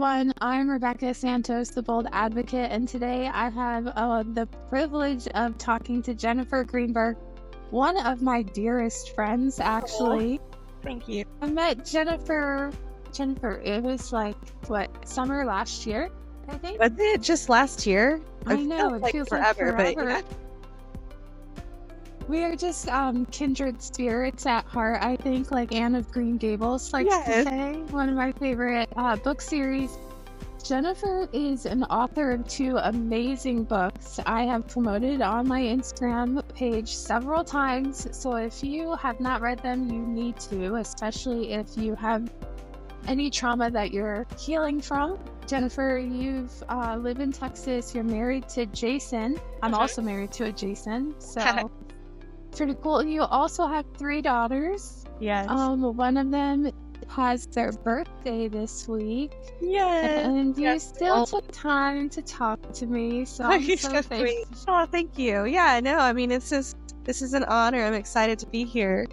everyone. I'm Rebecca Santos, the Bold Advocate, and today I have the privilege of talking to Jennifer Greenberg, one of my dearest friends, actually. Oh, thank you. I met Jennifer, it was summer last year, I think? Was it just last year? I know, it feels like forever. But yeah. We are just kindred spirits at heart, I think, like Anne of Green Gables likes to say. One of my favorite book series. Jennifer is an author of 2 amazing books I have promoted on my Instagram page several times. So if you have not read them, you need to, especially if you have any trauma that you're healing from. Jennifer, you've live in Texas. You're married to Jason. I'm also married to a Jason. So pretty cool. You also have 3 daughters. Yes. One of them has their birthday this week. Yes. And you still took time to talk to me, so I'm so thankful. Oh, thank you. Yeah, no, I mean, this is an honor. I'm excited to be here.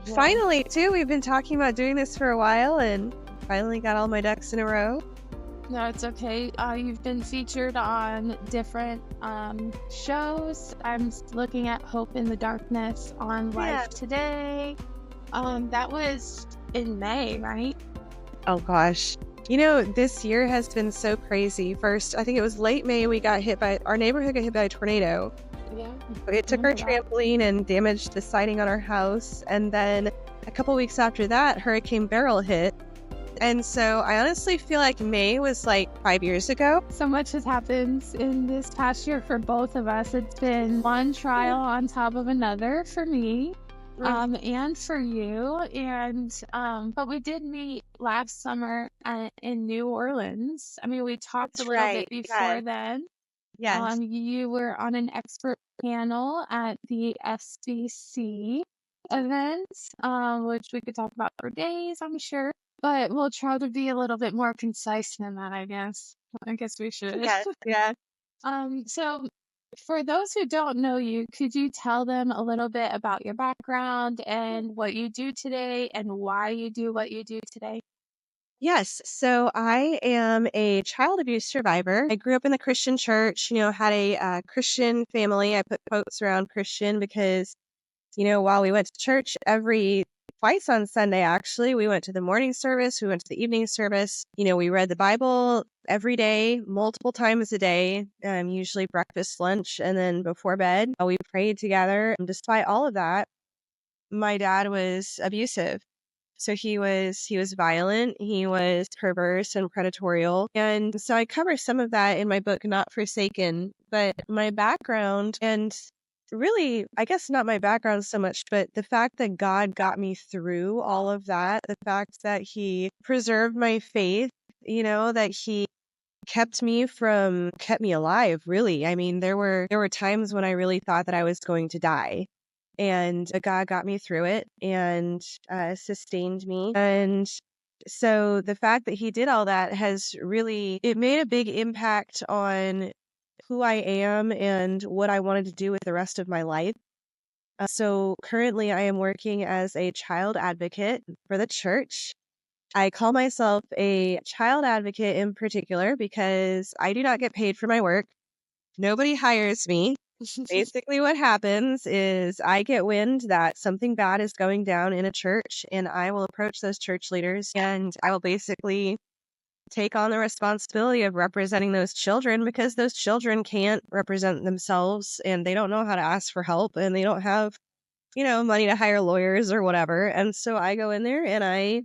Yeah. Finally, too, we've been talking about doing this for a while and finally got all my ducks in a row. No, it's okay. You've been featured on different shows. I'm looking at Hope in the Darkness on Life Today. That was in May, right? Oh, gosh. You know, this year has been so crazy. First, I think it was late May, our neighborhood got hit by a tornado. Yeah. It took our trampoline and damaged the siding on our house. And then a couple weeks after that, Hurricane Beryl hit. And so I honestly feel like May was like 5 years ago. So much has happened in this past year for both of us. It's been one trial on top of another for me, and for you. And but we did meet last summer in New Orleans. I mean, we talked a little bit before then. Yes. You were on an expert panel at the SBC event, which we could talk about for days, I'm sure. But we'll try to be a little bit more concise than that, I guess. I guess we should. Yeah. So for those who don't know you, could you tell them a little bit about your background and what you do today and why you do what you do today? Yes. So I am a child abuse survivor. I grew up in the Christian church, had a Christian family. I put quotes around Christian because, while we went to church twice on Sunday, actually, we went to the morning service, we went to the evening service. We read the Bible every day, multiple times a day, usually breakfast, lunch, and then before bed. We prayed together. And despite all of that, my dad was abusive. So he was violent, he was perverse and predatorial. And so I cover some of that in my book, Not Forsaken. But my background, and really, I guess not my background so much, but the fact that God got me through all of that, the fact that he preserved my faith, that he kept me alive, really. I mean, there were times when I really thought that I was going to die. And God got me through it and sustained me. And so the fact that he did all that it made a big impact on who I am and what I wanted to do with the rest of my life. So currently I am working as a child advocate for the church. I call myself a child advocate in particular because I do not get paid for my work. Nobody hires me. Basically what happens is I get wind that something bad is going down in a church, and I will approach those church leaders and I will basically take on the responsibility of representing those children because those children can't represent themselves and they don't know how to ask for help and they don't have, money to hire lawyers or whatever. And so I go in there and I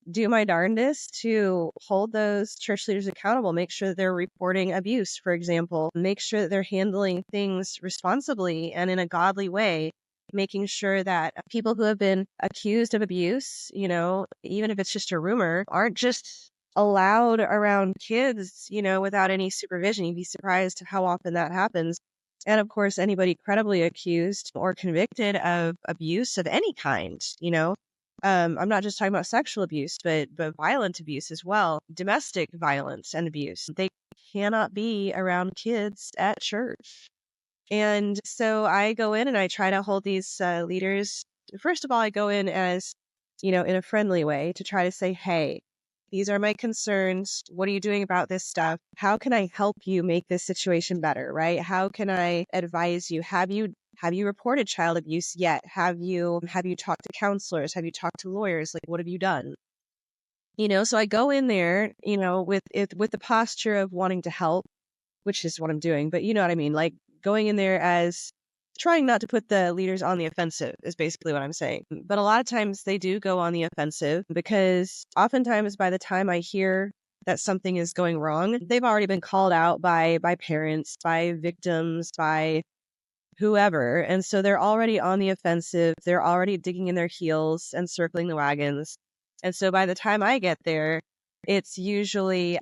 do my darndest to hold those church leaders accountable, make sure that they're reporting abuse, for example, make sure that they're handling things responsibly and in a godly way, making sure that people who have been accused of abuse, even if it's just a rumor, aren't just allowed around kids, without any supervision. You'd be surprised how often that happens. And of course, anybody credibly accused or convicted of abuse of any kind, I'm not just talking about sexual abuse, but violent abuse as well, domestic violence and abuse. They cannot be around kids at church. And so I go in and I try to hold these leaders. First of all, I go in as, in a friendly way to try to say, hey, These are my concerns. What are you doing about this stuff? How can I help you make this situation better, right? How can I advise you? Have you reported child abuse yet? Have you talked to counselors? Have you talked to lawyers? Like, what have you done? So I go in there, with the posture of wanting to help, which is what I'm doing. But you know what I mean? Like going in there as trying not to put the leaders on the offensive is basically what I'm saying. But a lot of times they do go on the offensive because oftentimes by the time I hear that something is going wrong, they've already been called out by parents, by victims, by whoever. And so they're already on the offensive. They're already digging in their heels and circling the wagons. And so by the time I get there, it's usually,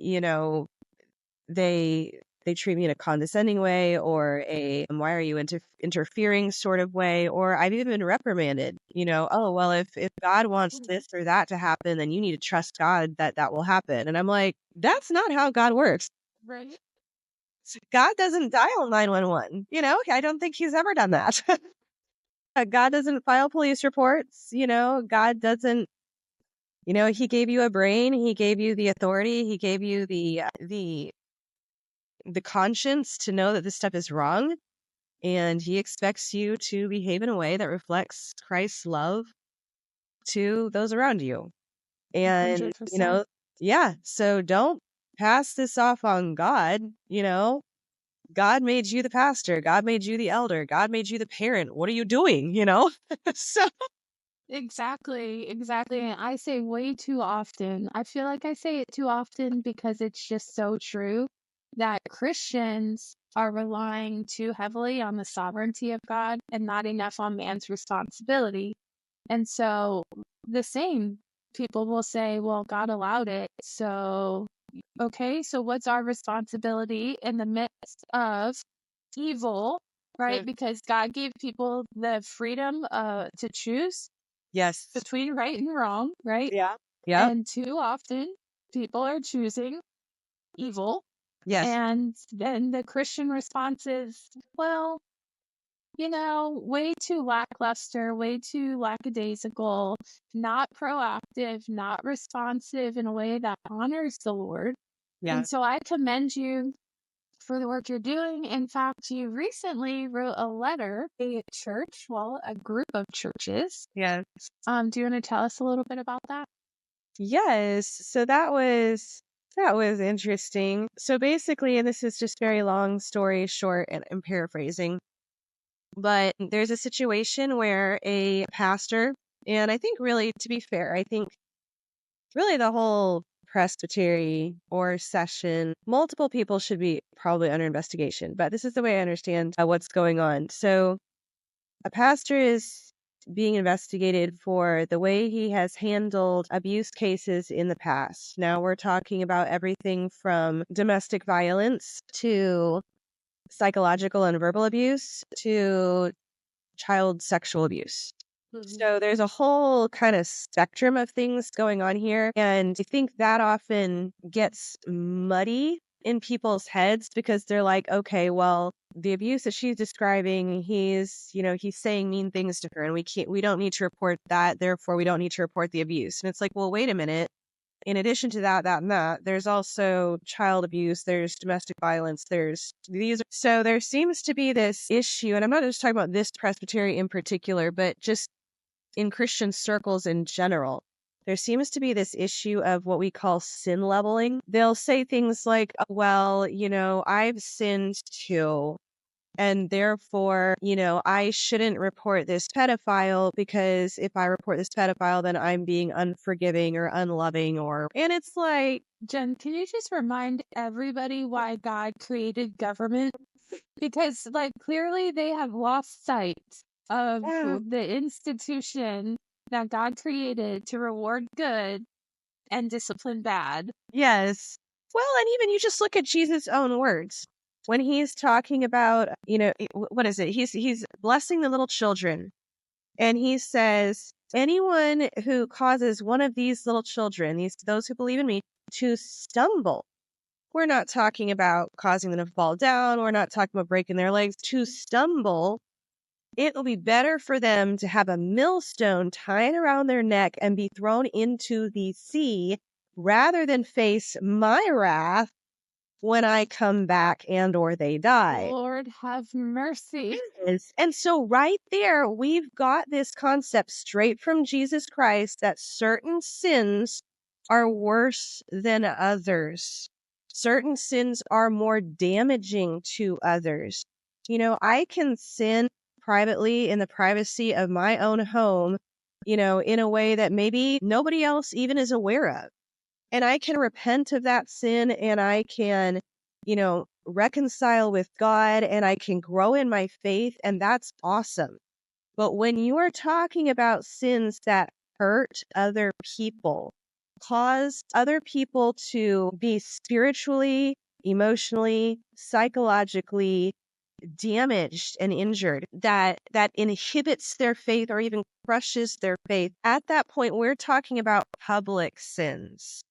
they treat me in a condescending way or a why are you interfering sort of way, or I've even been reprimanded, oh, well, if God wants this or that to happen, then you need to trust God that will happen. And I'm like, that's not how God works. Right. God doesn't dial 911. I don't think he's ever done that. God doesn't file police reports. God doesn't, he gave you a brain. He gave you the authority. He gave you the conscience to know that this stuff is wrong. And he expects you to behave in a way that reflects Christ's love to those around you. And, 100%. yeah, so don't pass this off on God. God made you the pastor. God made you the elder. God made you the parent. What are you doing? So Exactly. And I say way too often, I feel like I say it too often because it's just so true that Christians are relying too heavily on the sovereignty of God and not enough on man's responsibility. And so the same people will say, well, God allowed it. So, okay, so what's our responsibility in the midst of evil, right? Because God gave people the freedom to choose yes. between right and wrong, right? Yeah. Yeah. And too often people are choosing evil. Yes. And then the Christian response is, well, way too lackluster, way too lackadaisical, not proactive, not responsive in a way that honors the Lord. Yeah. And so I commend you for the work you're doing. In fact, you recently wrote a letter to a church, well, a group of churches. Yeah. Do you want to tell us a little bit about that? Yes. So that was interesting. So basically, and this is just very long story short, and I'm paraphrasing, but there's a situation where a pastor, and I think really, to be fair, I think really the whole presbytery or session, multiple people should be probably under investigation, but this is the way I understand what's going on. So a pastor is being investigated for the way he has handled abuse cases in the past. Now we're talking about everything from domestic violence to psychological and verbal abuse to child sexual abuse. So there's a whole kind of spectrum of things going on here. And I think that often gets muddy in people's heads because they're like, okay, well, the abuse that she's describing, he's saying mean things to her and we don't need to report that. Therefore, we don't need to report the abuse. And it's like, well, wait a minute. In addition to that, and that, there's also child abuse, there's domestic violence, so there seems to be this issue, and I'm not just talking about this presbytery in particular, but just in Christian circles in general, there seems to be this issue of what we call sin leveling. They'll say things like, well, I've sinned too. And therefore, I shouldn't report this pedophile because if I report this pedophile, then I'm being unforgiving or unloving and it's like, Jen, can you just remind everybody why God created government? Because, clearly they have lost sight of the institution that God created to reward good and discipline bad. Yes. Well, and even you just look at Jesus' own words. When he's talking about, what is it? He's blessing the little children. And he says, anyone who causes one of these little children, those who believe in me, to stumble. We're not talking about causing them to fall down. We're not talking about breaking their legs. To stumble, it will be better for them to have a millstone tied around their neck and be thrown into the sea rather than face my wrath when I come back and or they die. Lord have mercy. And so right there, we've got this concept straight from Jesus Christ that certain sins are worse than others. Certain sins are more damaging to others. I can sin privately in the privacy of my own home, in a way that maybe nobody else even is aware of. And I can repent of that sin and I can, reconcile with God and I can grow in my faith. And that's awesome. But when you are talking about sins that hurt other people, cause other people to be spiritually, emotionally, psychologically damaged and injured, that inhibits their faith or even crushes their faith, at that point, we're talking about public sins.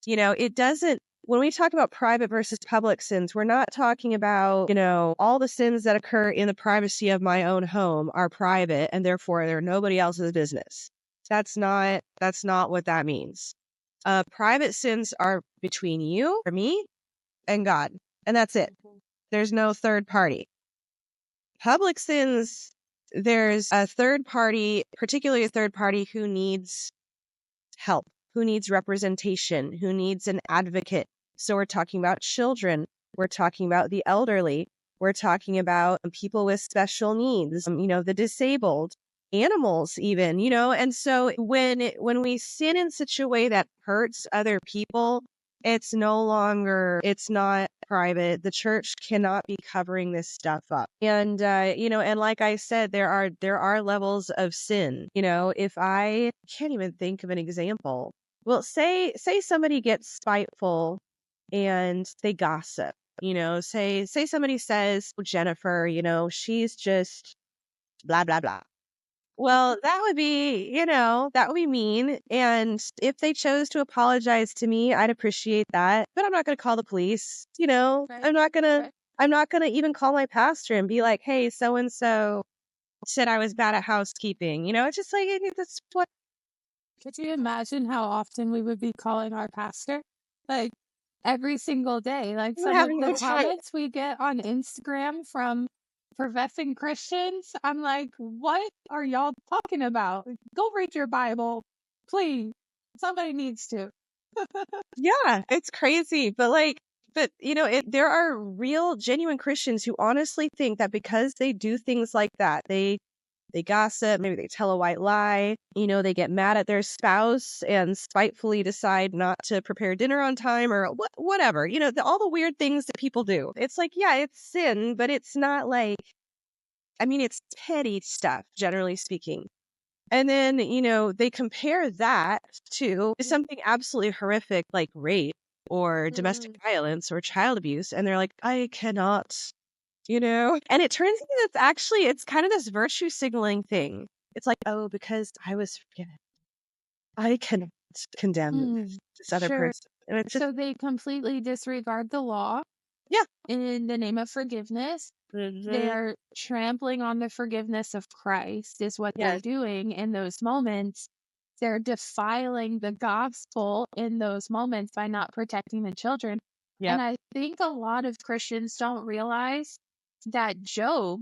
It doesn't, when we talk about private versus public sins, we're not talking about, all the sins that occur in the privacy of my own home are private and therefore they're nobody else's business. That's not what that means. Private sins are between you or me and God, and that's it. There's no third party. Public sins, there's a third party, particularly a third party who needs help, who needs representation, who needs an advocate. So we're talking about children. We're talking about the elderly. We're talking about people with special needs, the disabled, animals even, And so when we sin in such a way that hurts other people, it's not private. The church cannot be covering this stuff up. And, and like I said, there are levels of sin. If I can't even think of an example. Well, say somebody gets spiteful and they gossip, say somebody says, Jennifer, she's just blah, blah, blah. Well, that would be mean. And if they chose to apologize to me, I'd appreciate that. But I'm not going to call the police. Right. I'm not going to even call my pastor and be like, hey, so-and-so said I was bad at housekeeping. It's just like, that's what. Could you imagine how often we would be calling our pastor? Like every single day. Like some of the comments we get on Instagram from professing Christians, I'm like, what are y'all talking about? Go read your Bible, please. Somebody needs to. Yeah, it's crazy. But there are real, genuine Christians who honestly think that because they do things like that, they gossip, maybe they tell a white lie, they get mad at their spouse and spitefully decide not to prepare dinner on time or whatever, all the weird things that people do. It's like, yeah, it's sin, but it's not like, it's petty stuff, generally speaking. And then, they compare that to something absolutely horrific like rape or domestic violence or child abuse. And they're like, I cannot, And it turns into it's kind of this virtue signaling thing. It's like, oh, because I was forgiven, I cannot condemn this other person. And it's just, So they completely disregard the law. Yeah. In the name of forgiveness. They're trampling on the forgiveness of Christ is what they're doing in those moments. They're defiling the gospel in those moments by not protecting the children. And I think a lot of Christians don't realize that Job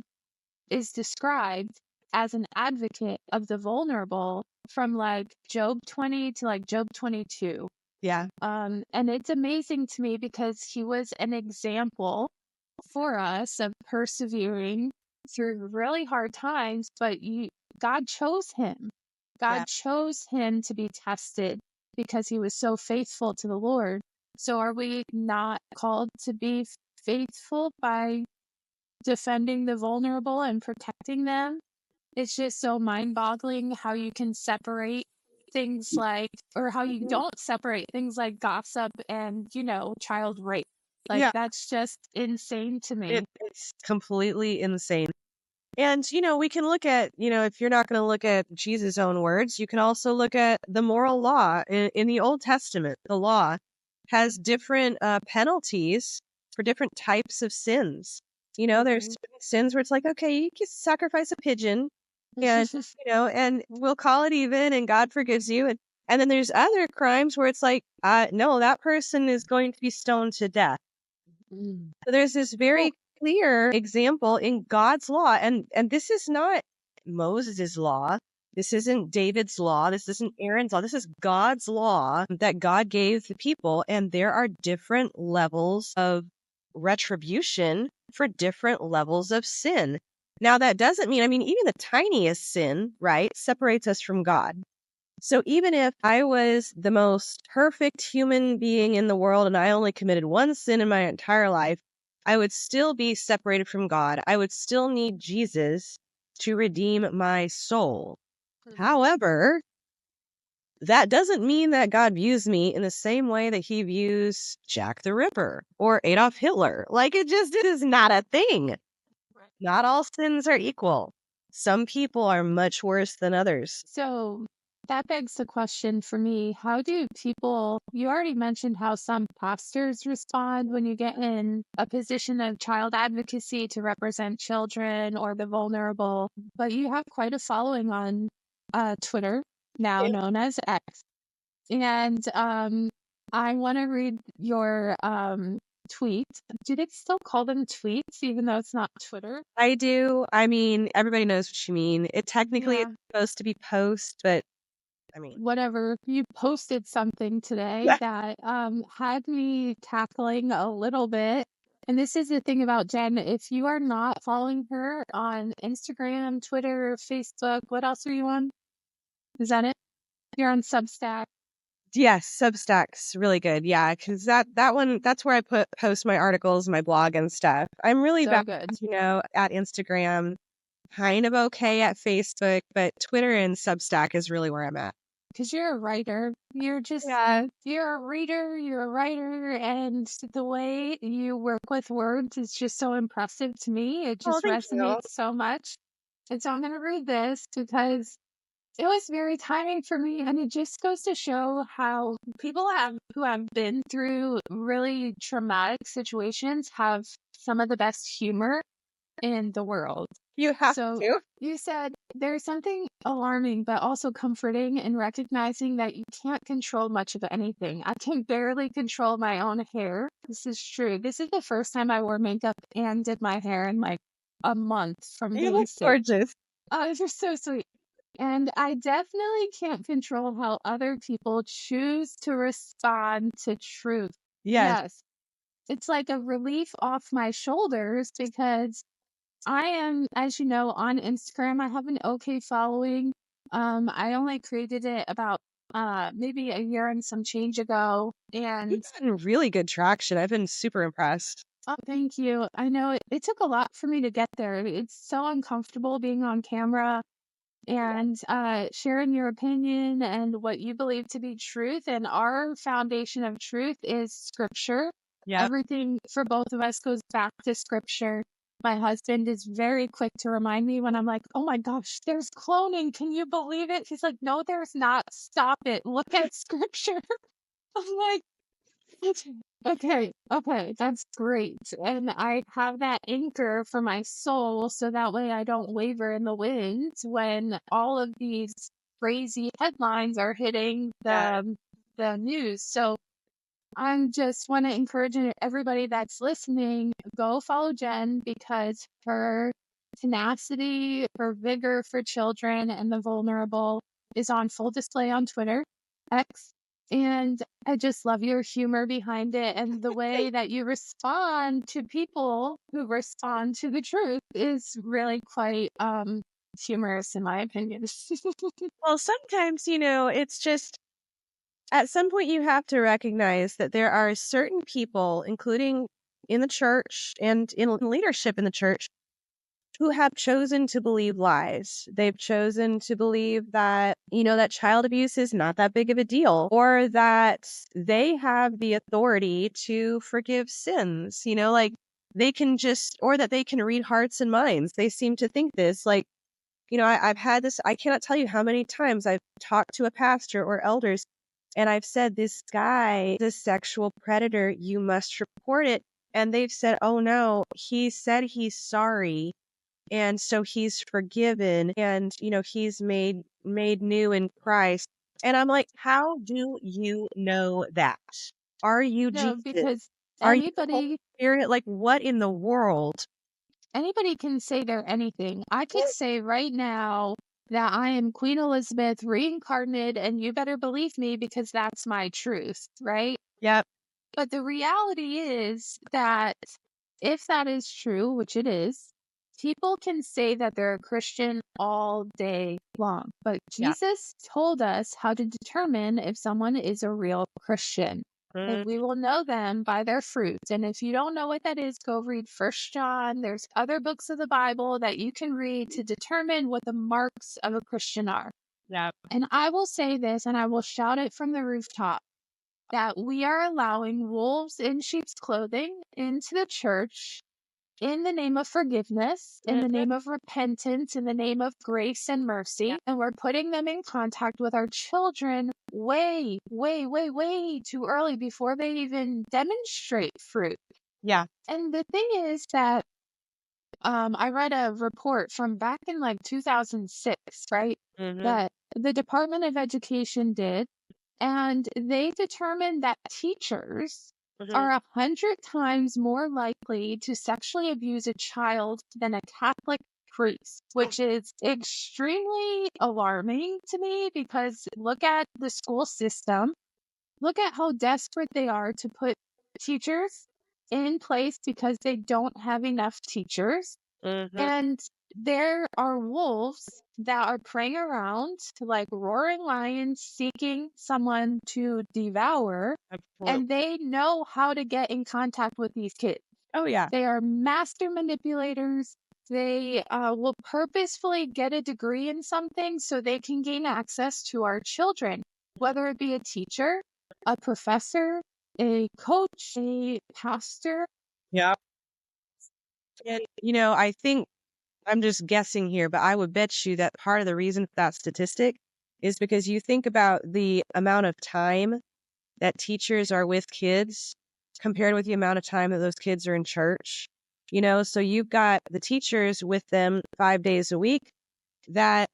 is described as an advocate of the vulnerable from like Job 20 to like Job 22. Yeah. And it's amazing to me because he was an example for us of persevering through really hard times, but God chose him. God chose him to be tested because he was so faithful to the Lord. So are we not called to be faithful by defending the vulnerable and protecting them? It's just so mind-boggling how you can separate things like, or how you don't separate things like gossip and, child rape. Like, that's just insane to me. It's completely insane. And, we can look at, if you're not going to look at Jesus' own words, you can also look at the moral law. In the Old Testament, the law has different penalties for different types of sins. There's sins where it's like, okay, you can sacrifice a pigeon and, and we'll call it even and God forgives you. And And then there's other crimes where it's like, no, that person is going to be stoned to death. So there's this very clear example in God's law. And this is not Moses' law. This isn't David's law. This isn't Aaron's law. This is God's law that God gave the people. And there are different levels of retribution for different levels of sin. Now, that doesn't mean, even the tiniest sin, right, separates us from God. So even if I was the most perfect human being in the world and I only committed one sin in my entire life, I would still be separated from God. I would still need Jesus to redeem my soul. However, that doesn't mean that God views me in the same way that he views Jack the Ripper or Adolf Hitler. Like, it is not a thing. Not all sins are equal. Some people are much worse than others. So that begs the question for me, how do people, you already mentioned how some pastors respond when you get in a position of child advocacy to represent children or the vulnerable, but you have quite a following on Twitter, now known as X. And I want to read your tweet. Do they still call them tweets, even though it's not Twitter? I do. Everybody knows what you mean. It technically is supposed to be post, but whatever. You posted something today that had me tackling a little bit. And this is the thing about Jenn. If you are not following her on Instagram, Twitter, Facebook, what else are you on? Is that it? You're on Substack. Yes, Substack's really good. Yeah, because that one, that's where I post my articles, my blog and stuff. I'm really bad, at Instagram, kind of okay at Facebook, but Twitter and Substack is really where I'm at. Because you're a writer. You're just, you're a reader, you're a writer, and the way you work with words is just so impressive to me. It just resonates so much. And so I'm going to read this because it was very timing for me, and it just goes to show how people who have been through really traumatic situations have some of the best humor in the world. You have to. You said there's something alarming but also comforting in recognizing that you can't control much of anything. I can barely control my own hair. This is true. This is the first time I wore makeup and did my hair in like a month from being sick. Gorgeous. Oh, you're so sweet. And I definitely can't control how other people choose to respond to truth. Yes. It's like a relief off my shoulders because I am, as you know, on Instagram. I have an okay following. I only created it about maybe a year and some change ago. And you've gotten really good traction. I've been super impressed. Oh, thank you. I know it took a lot for me to get there. It's so uncomfortable being on camera and sharing your opinion and what you believe to be truth. And our foundation of truth is scripture. Everything for both of us goes back to scripture. My husband is very quick to remind me when I'm like, oh my gosh, there's cloning. Can you believe it? He's like, no, there's not. Stop it. Look at scripture. I'm like, okay, that's great. And I have that anchor for my soul so that way I don't waver in the wind when all of these crazy headlines are hitting the news. So I just want to encourage everybody that's listening, go follow Jenn because her tenacity, her vigor for children and the vulnerable is on full display on Twitter, X. And I just love your humor behind it. And the way that you respond to people who respond to the truth is really quite humorous, in my opinion. Well, sometimes, it's just at some point you have to recognize that there are certain people, including in the church and in leadership in the church, who have chosen to believe lies. They've chosen to believe that, that child abuse is not that big of a deal, or that they have the authority to forgive sins, like they can or that they can read hearts and minds. They seem to think this, like, I've had this, I cannot tell you how many times I've talked to a pastor or elders, and I've said, this guy is a sexual predator. You must report it. And they've said, oh no, he said he's sorry. And so he's forgiven and, he's made new in Christ. And I'm like, how do you know that? Are you No, Jesus? because Are you the Holy anybody Spirit? Like, what in the world? anybody can say they're anything. I could say right now that I am Queen Elizabeth reincarnated, and you better believe me because that's my truth, right? Yep. But the reality is that if that is true, which it is, people can say that they're a Christian all day long. But Yeah. Jesus told us how to determine if someone is a real Christian. And Mm, we will know them by their fruits. And if you don't know what that is, go read First John. There's other books of the Bible that you can read to determine what the marks of a Christian are. yeah. And I will say this, and I will shout it from the rooftop, that we are allowing wolves in sheep's clothing into the church in the name of forgiveness, in the Mhm. name of repentance, in the name of grace and mercy. Yeah. And we're putting them in contact with our children way, way, way, way too early before they even demonstrate fruit. Yeah. And the thing is that I read a report from back in like 2006, right? Hmm. That the Department of Education did, and they determined that teachers Hmm. are 100 times more likely to sexually abuse a child than a Catholic priest, which is extremely alarming to me because look at the school system. Look at how desperate they are to put teachers in place because they don't have enough teachers. Hmm. And there are wolves that are preying around like roaring lions seeking someone to devour, Absolutely. and they know how to get in contact with these kids. Oh, yeah. They are master manipulators. They will purposefully get a degree in something so they can gain access to our children, whether it be a teacher, a professor, a coach, a pastor. Yeah. And, I think I'm just guessing here, but I would bet you that part of the reason for that statistic is because you think about the amount of time that teachers are with kids compared with the amount of time that those kids are in church. So you've got the teachers with them 5 days a week. That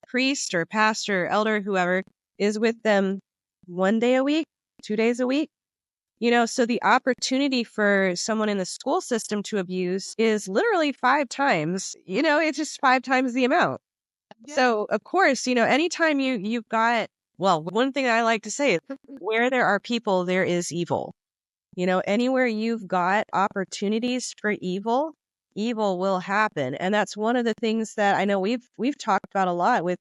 priest or pastor, elder, whoever is with them 1 day a week, 2 days a week. So the opportunity for someone in the school system to abuse is literally 5 times, it's just 5 times the amount. Yeah. So of course, anytime you've got, well, one thing I like to say is where there are people, there is evil. Anywhere you've got opportunities for evil, evil will happen. And that's one of the things that I know we've talked about a lot with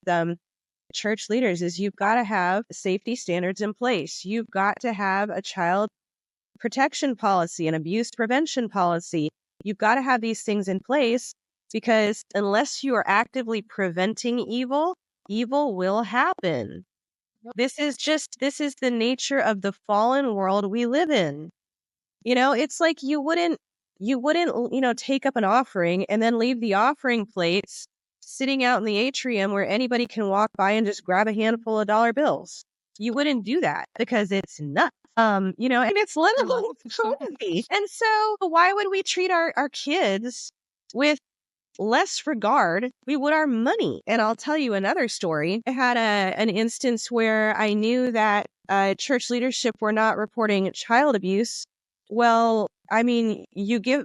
church leaders is you've got to have safety standards in place. You've got to have a child protection policy, an abuse prevention policy. You've got to have these things in place because unless you are actively preventing evil, evil will happen. Yep. This is the nature of the fallen world we live in. It's like you wouldn't take up an offering and then leave the offering plates sitting out in the atrium where anybody can walk by and just grab a handful of dollar bills. You wouldn't do that because it's nuts. And it's literally crazy. And so why would we treat our kids with less regard we would our money? And I'll tell you another story. I had an instance where I knew that church leadership were not reporting child abuse. Well, I mean,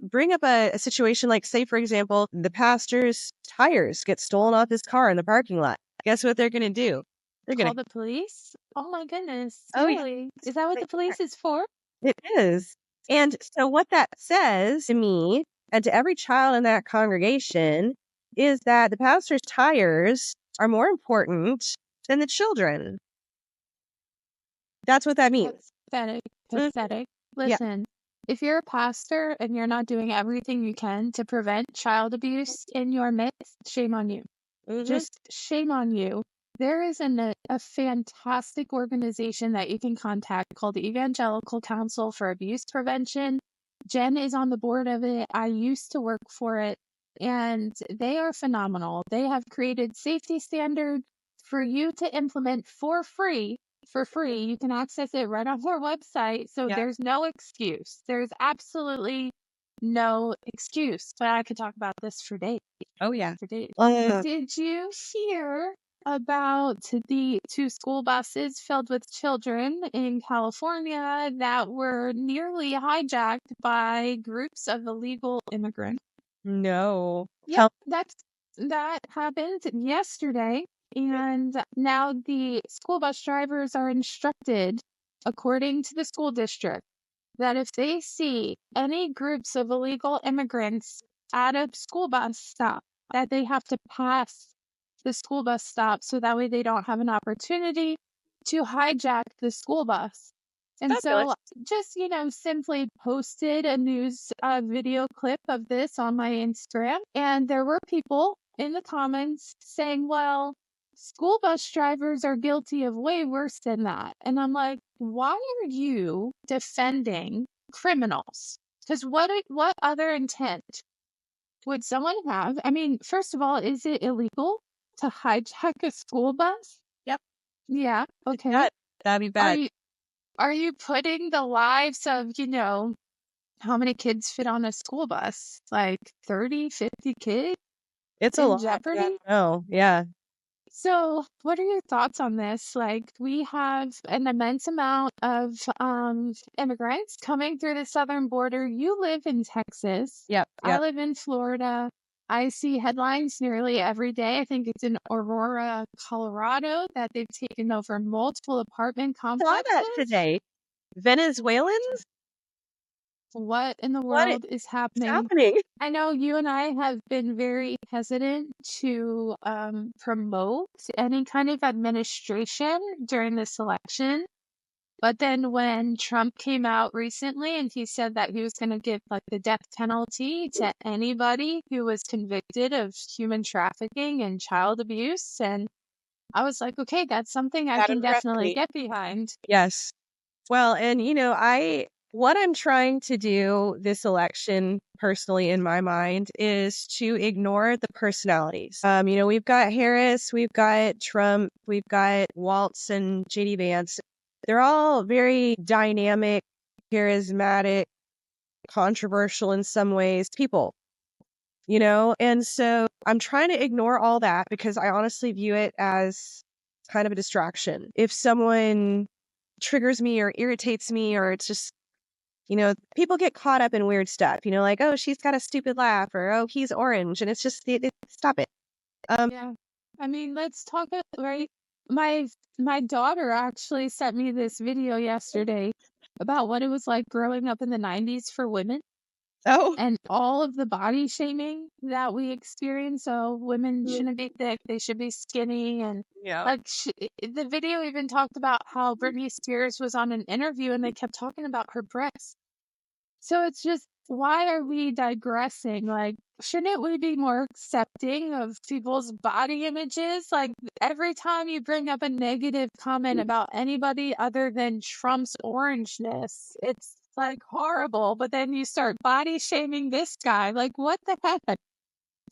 bring up a situation like, say, for example, the pastor's tires get stolen off his car in the parking lot. Guess what they're going to do? They're going Call to, the police? Oh my goodness. oh, yeah, Really? Is that what the police is for? it is. And so what that says to me and to every child in that congregation is that the pastor's tires are more important than the children. That's what that means. That's pathetic. Mhm. Pathetic. Yeah. Listen, if you're a pastor and you're not doing everything you can to prevent child abuse in your midst, shame on you. Hmm. Just shame on you. There is a fantastic organization that you can contact called the Evangelical Council for Abuse Prevention. Jen is on the board of it. I used to work for it, and they are phenomenal. They have created safety standards for you to implement for free. For free, you can access it right on their website. So Yeah. there's no excuse. There's absolutely no excuse. But I could talk about this for days. Oh, yeah. For days. Did you hear about the two school buses filled with children in California that were nearly hijacked by groups of illegal immigrants. No. Yep, that happened yesterday, and now the school bus drivers are instructed, according to the school district, that if they see any groups of illegal immigrants at a school bus stop, that they have to pass the school bus stop so that way they don't have an opportunity to hijack the school bus. And Fabulous. so just, simply posted a news video clip of this on my Instagram. And there were people in the comments saying, well, school bus drivers are guilty of way worse than that. And I'm like, why are you defending criminals? Because what other intent would someone have? I mean, first of all, is it illegal to hijack a school bus? Yep. Yeah. Okay. That'd be bad. Are you putting the lives of, how many kids fit on a school bus? Like 30, 50 kids It's a in lot. jeopardy? Oh, yeah. So, what are your thoughts on this? Like, we have an immense amount of immigrants coming through the southern border. You live in Texas. Yep. I live in Florida. I see headlines nearly every day. I think it's in Aurora, Colorado, that they've taken over multiple apartment Saw complexes. that today. Venezuelans? What in the What world is is happening? happening? I know you and I have been very hesitant to promote any kind of administration during this election. But then when Trump came out recently and he said that he was going to give like the death penalty to anybody who was convicted of human trafficking and child abuse, and I was like, okay, that's something I That can impressed definitely me. get behind. Yes. Well, and what I'm trying to do this election personally in my mind is to ignore the personalities. We've got Harris, we've got Trump, we've got Waltz and JD Vance. They're all very dynamic, charismatic, controversial in some ways people, and so I'm trying to ignore all that because I honestly view it as kind of a distraction. If someone triggers me or irritates me, or it's just, people get caught up in weird stuff, like, oh, she's got a stupid laugh, or oh, he's orange. And it's just, stop it. Yeah. I mean, let's talk right. My daughter actually sent me this video yesterday about what it was like growing up in the 90s for women Oh, and all of the body shaming that we experience. So women shouldn't be thick, they should be skinny. And yeah. like the video even talked about how Britney Spears was on an interview and they kept talking about her breasts. So it's just, why are we digressing? Like, shouldn't we be more accepting of people's body images? Like, every time you bring up a negative comment about anybody other than Trump's orangeness, it's like horrible. But then you start body shaming this guy. Like, what the heck?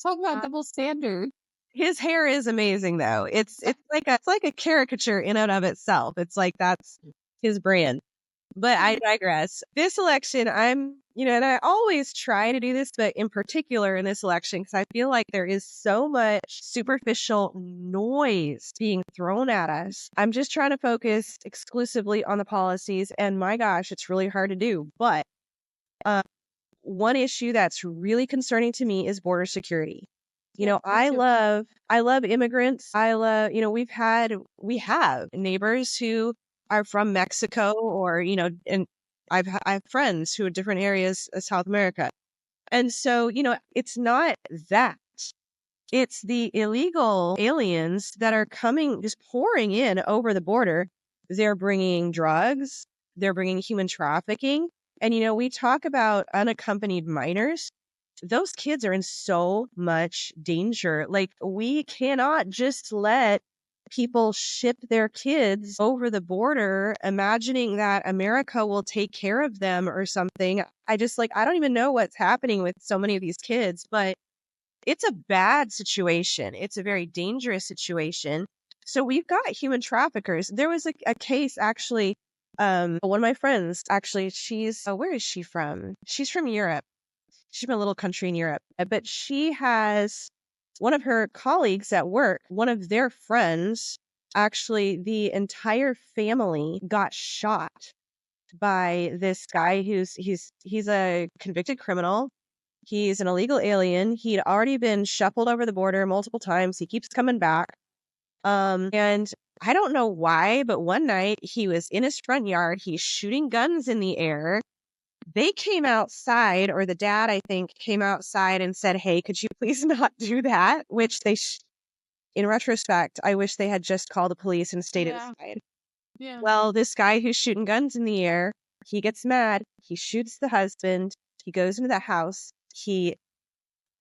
Talk about double standard. His hair is amazing, though. It's like a caricature in and of itself. It's like that's his brand. But I digress. This election, and I always try to do this, but in particular in this election, because I feel like there is so much superficial noise being thrown at us. I'm just trying to focus exclusively on the policies, and my gosh, it's really hard to do. But one issue that's really concerning to me is border security. Yeah, me I too. love immigrants. We have neighbors who are from Mexico, or, and I have friends who are different areas of South America. And so, it's not that. It's the illegal aliens that are coming, just pouring in over the border. They're bringing drugs. They're bringing human trafficking. And, we talk about unaccompanied minors. Those kids are in so much danger. Like, we cannot just let people ship their kids over the border, imagining that America will take care of them or something. I don't even know what's happening with so many of these kids, but it's a bad situation. It's a very dangerous situation. So we've got human traffickers. There was a case actually. One of my friends, actually, where is she from? She's from Europe. She's from a little country in Europe, but she has one of her colleagues at work, one of their friends, actually, the entire family got shot by this guy he's a convicted criminal. He's an illegal alien. He'd already been shuffled over the border multiple times. He keeps coming back. And I don't know why, but one night he was in his front yard. He's shooting guns in the air. They came outside, or the dad, I think, came outside and said, "Hey, could you please not do that?" Which in retrospect, I wish they had just called the police and stayed inside. Yeah. Well, this guy who's shooting guns in the air, he gets mad. He shoots the husband. He goes into the house. He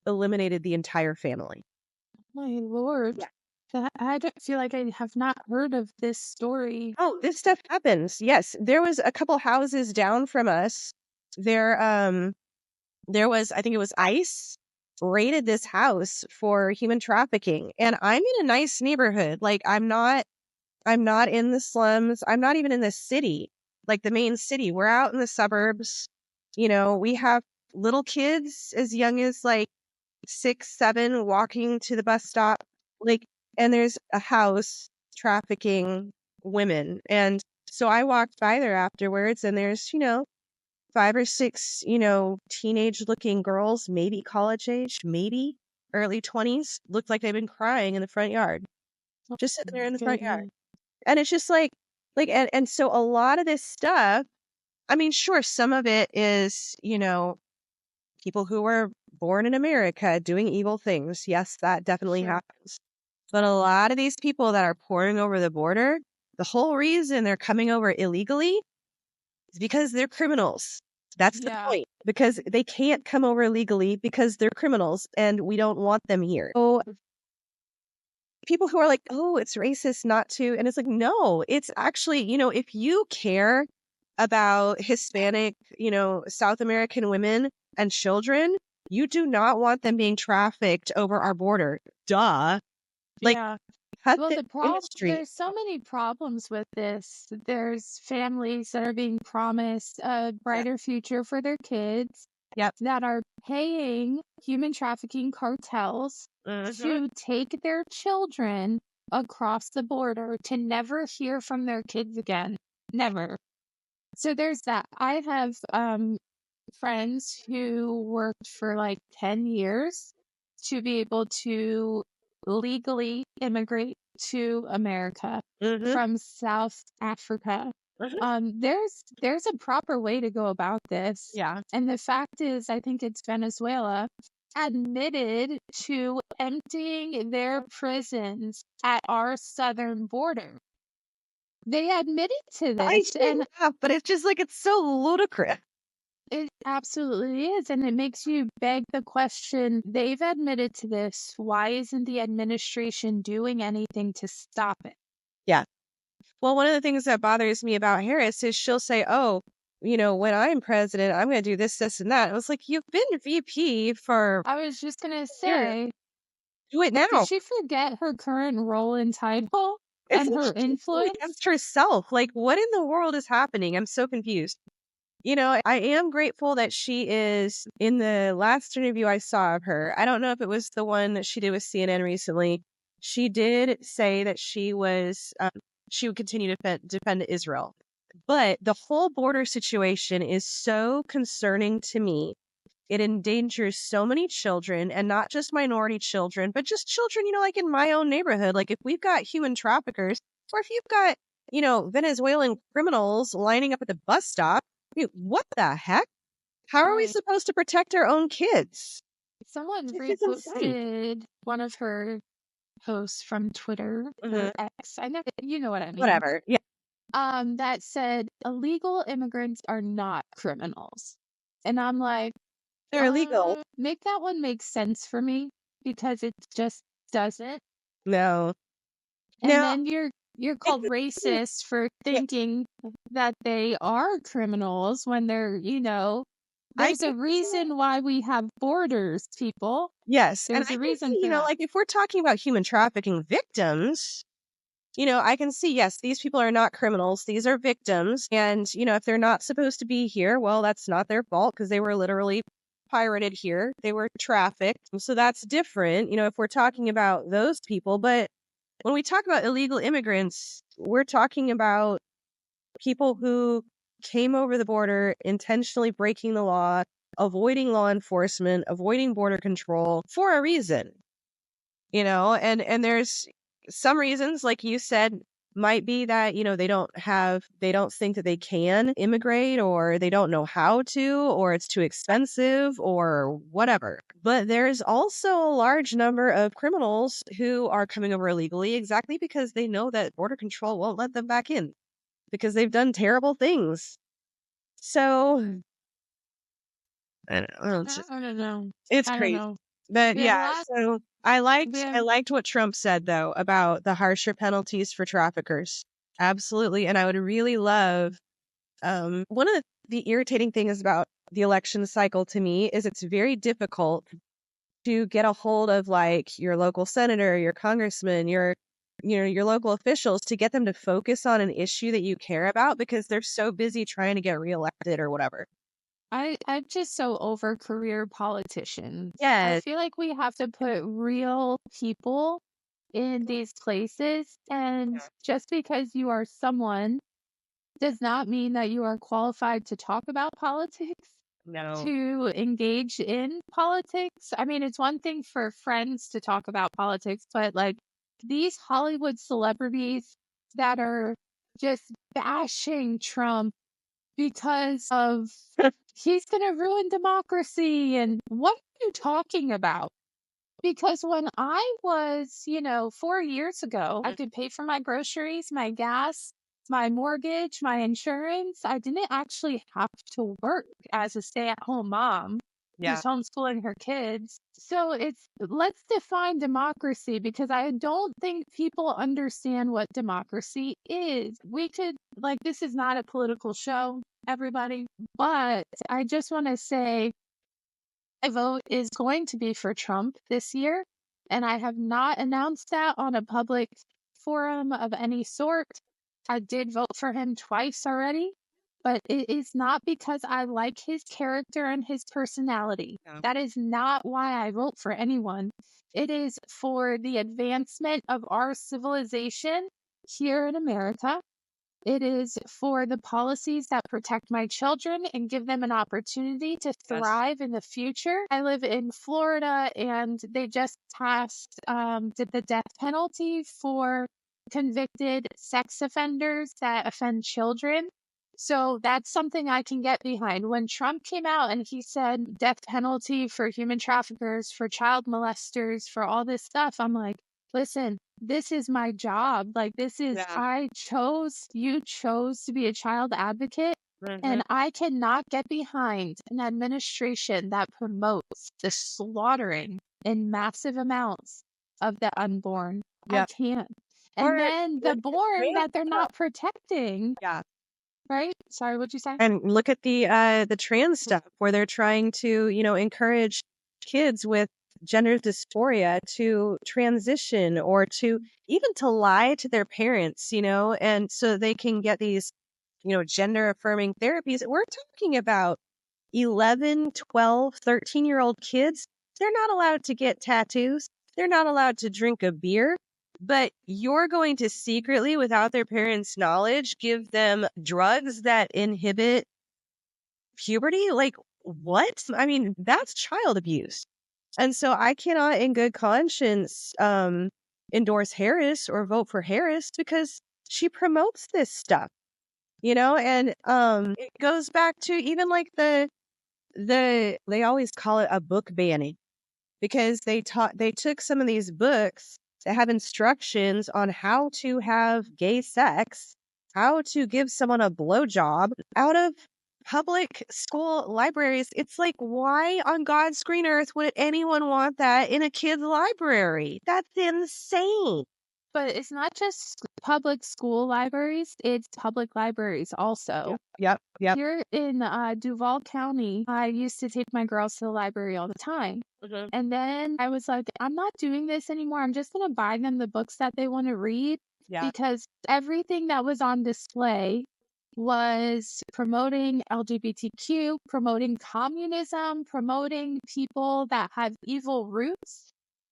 eliminated the entire family. My Lord. Yeah. I don't feel like I have not heard of this story. Oh, this stuff happens. Yes. There was a couple houses down from us. There was, I think it was ICE raided this house for human trafficking. And I'm in a nice neighborhood. Like I'm not in the slums. I'm not even in the city, like the main city. We're out in the suburbs. We have little kids as young as like 6, 7 walking to the bus stop. And there's a house trafficking women. And so I walked by there afterwards, and there's, 5 or 6, teenage looking girls, maybe college age, maybe early 20s, looked like they've been crying in the front yard, just sitting there in the front yard. And it's just and so a lot of this stuff, I mean, sure, some of it is, people who were born in America doing evil things. Yes, that definitely happens. But a lot of these people that are pouring over the border, the whole reason they're coming over illegally is because they're criminals. That's the point. Because they can't come over legally because they're criminals and we don't want them here. So people who are like, "Oh, it's racist not to," and it's like, no, it's actually, if you care about Hispanic, South American women and children, you do not want them being trafficked over our border. Duh. Well, there's so many problems with this. There's families that are being promised a brighter future for their kids that are paying human trafficking cartels to take their children across the border to never hear from their kids again. Never. So there's that. I have friends who worked for like 10 years to be able to legally immigrate to America from South Africa. There's a proper way to go about this. Yeah. And the fact is, I think it's Venezuela admitted to emptying their prisons at our southern border. They admitted to this. But it's just it's so ludicrous. It absolutely is. And it makes you beg the question, they've admitted to this. Why isn't the administration doing anything to stop it? Yeah. Well, one of the things that bothers me about Harris is she'll say, "Oh, when I'm president, I'm going to do this, this, and that." I was like, you've been VP for... I was just going to say, do it now. Did she forget her current role and title and her influence? Against herself. What in the world is happening? I'm so confused. I am grateful that she is in the last interview I saw of her. I don't know if it was the one that she did with CNN recently. She did say that she would continue to defend Israel. But the whole border situation is so concerning to me. It endangers so many children, and not just minority children, but just children, in my own neighborhood. If we've got human traffickers, or if you've got, Venezuelan criminals lining up at the bus stop, I mean, what the heck? How are we supposed to protect our own kids? Someone reposted one of her posts from Twitter or X. You know what I mean. Whatever. Yeah. That said, illegal immigrants are not criminals. And I'm like, they're illegal. Make that one make sense for me, because it just doesn't. No. And then you're called racist for thinking that they are criminals when they're, there's a reason why we have borders, people. Yes. There's a reason for that. If we're talking about human trafficking victims, I can see, yes, these people are not criminals. These are victims. And, if they're not supposed to be here, well, that's not their fault, because they were literally pirated here. They were trafficked. So that's different, if we're talking about those people. But when we talk about illegal immigrants, we're talking about people who came over the border intentionally breaking the law, avoiding law enforcement, avoiding border control for a reason. And there's some reasons, like you said, might be that, they don't think that they can immigrate, or they don't know how to, or it's too expensive, or whatever. But there's also a large number of criminals who are coming over illegally exactly because they know that border control won't let them back in because they've done terrible things. So I don't know. it's I don't crazy. know. But Yeah, so I yeah. liked what Trump said though about the harsher penalties for traffickers. Absolutely. And I would really love one of the irritating things about the election cycle to me is it's very difficult to get a hold of like your local senator, your congressman, your local officials, to get them to focus on an issue that you care about because they're so busy trying to get reelected or whatever. I'm just so over career politicians. I Yes. feel like we have to put real people in these places, and just because you are someone does not mean that you are qualified to talk about politics, No. to engage in politics. I mean, it's one thing for friends to talk about politics, but like these Hollywood celebrities that are just bashing Trump because of he's going to ruin democracy. And what are you talking about? Because when I was, 4 years ago, I could pay for my groceries, my gas, my mortgage, my insurance. I didn't actually have to work as a stay-at-home mom Yeah. who's homeschooling her kids. So let's define democracy, because I don't think people understand what democracy is. We could, like, this is not a political show, everybody, but I just want to say my vote is going to be for Trump this year, and I have not announced that on a public forum of any sort. I did vote for him twice already, but it is not because I like his character and his personality. Yeah. That is not why I vote for anyone. It is for the advancement of our civilization here in America. It is for the policies that protect my children and give them an opportunity to thrive in the future. I live in Florida, and they just passed did the death penalty for convicted sex offenders that offend children. So that's something I can get behind. When Trump came out and he said death penalty for human traffickers, for child molesters, for all this stuff, I'm like, listen, this is my job. Like, you chose to be a child advocate, and I cannot get behind an administration that promotes the slaughtering in massive amounts of the unborn. I can't. And then the born that they're not protecting. Yeah. Right? Sorry, what'd you say? And look at the trans stuff where they're trying to, encourage kids with gender dysphoria to transition or to even to lie to their parents, and so they can get these, gender affirming therapies. We're talking about 11, 12, 13-year-old kids. They're not allowed to get tattoos. They're not allowed to drink a beer. But you're going to secretly, without their parents' knowledge, give them drugs that inhibit puberty? Like, what? I mean, that's child abuse. And so I cannot, in good conscience, endorse Harris or vote for Harris because she promotes this stuff, and it goes back to even like they always call it a book banning because they took some of these books that have instructions on how to have gay sex, how to give someone a blowjob out of public school libraries. It's like, why on God's green earth would anyone want that in a kid's library? That's insane. But it's not just public school libraries, it's public libraries also. Yep. Here in Duval County, I used to take my girls to the library all the time. And then I was like, I'm not doing this anymore. I'm just going to buy them the books that they want to read, because everything that was on display was promoting LGBTQ, promoting communism, promoting people that have evil roots,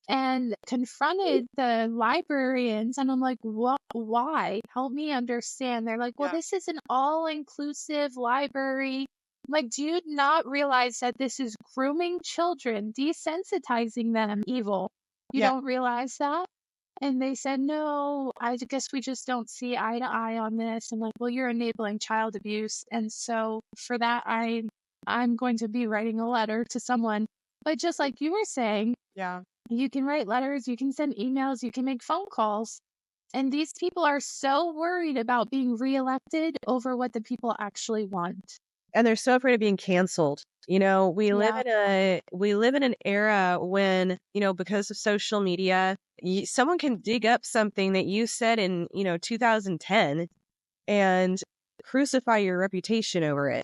and confronted the librarians. And I'm like, what? Why? Help me understand. They're like, well, this is an all-inclusive library. Like, do you not realize that this is grooming children, desensitizing them evil? You don't realize that? And they said, no, I guess we just don't see eye to eye on this. I'm like, well, you're enabling child abuse. And so for that, I'm going to be writing a letter to someone. But just like you were saying, you can write letters, you can send emails, you can make phone calls. And these people are so worried about being reelected over what the people actually want. And they're so afraid of being canceled. You know, we live in an era when, you know, because of social media, someone can dig up something that you said in, 2010 and crucify your reputation over it.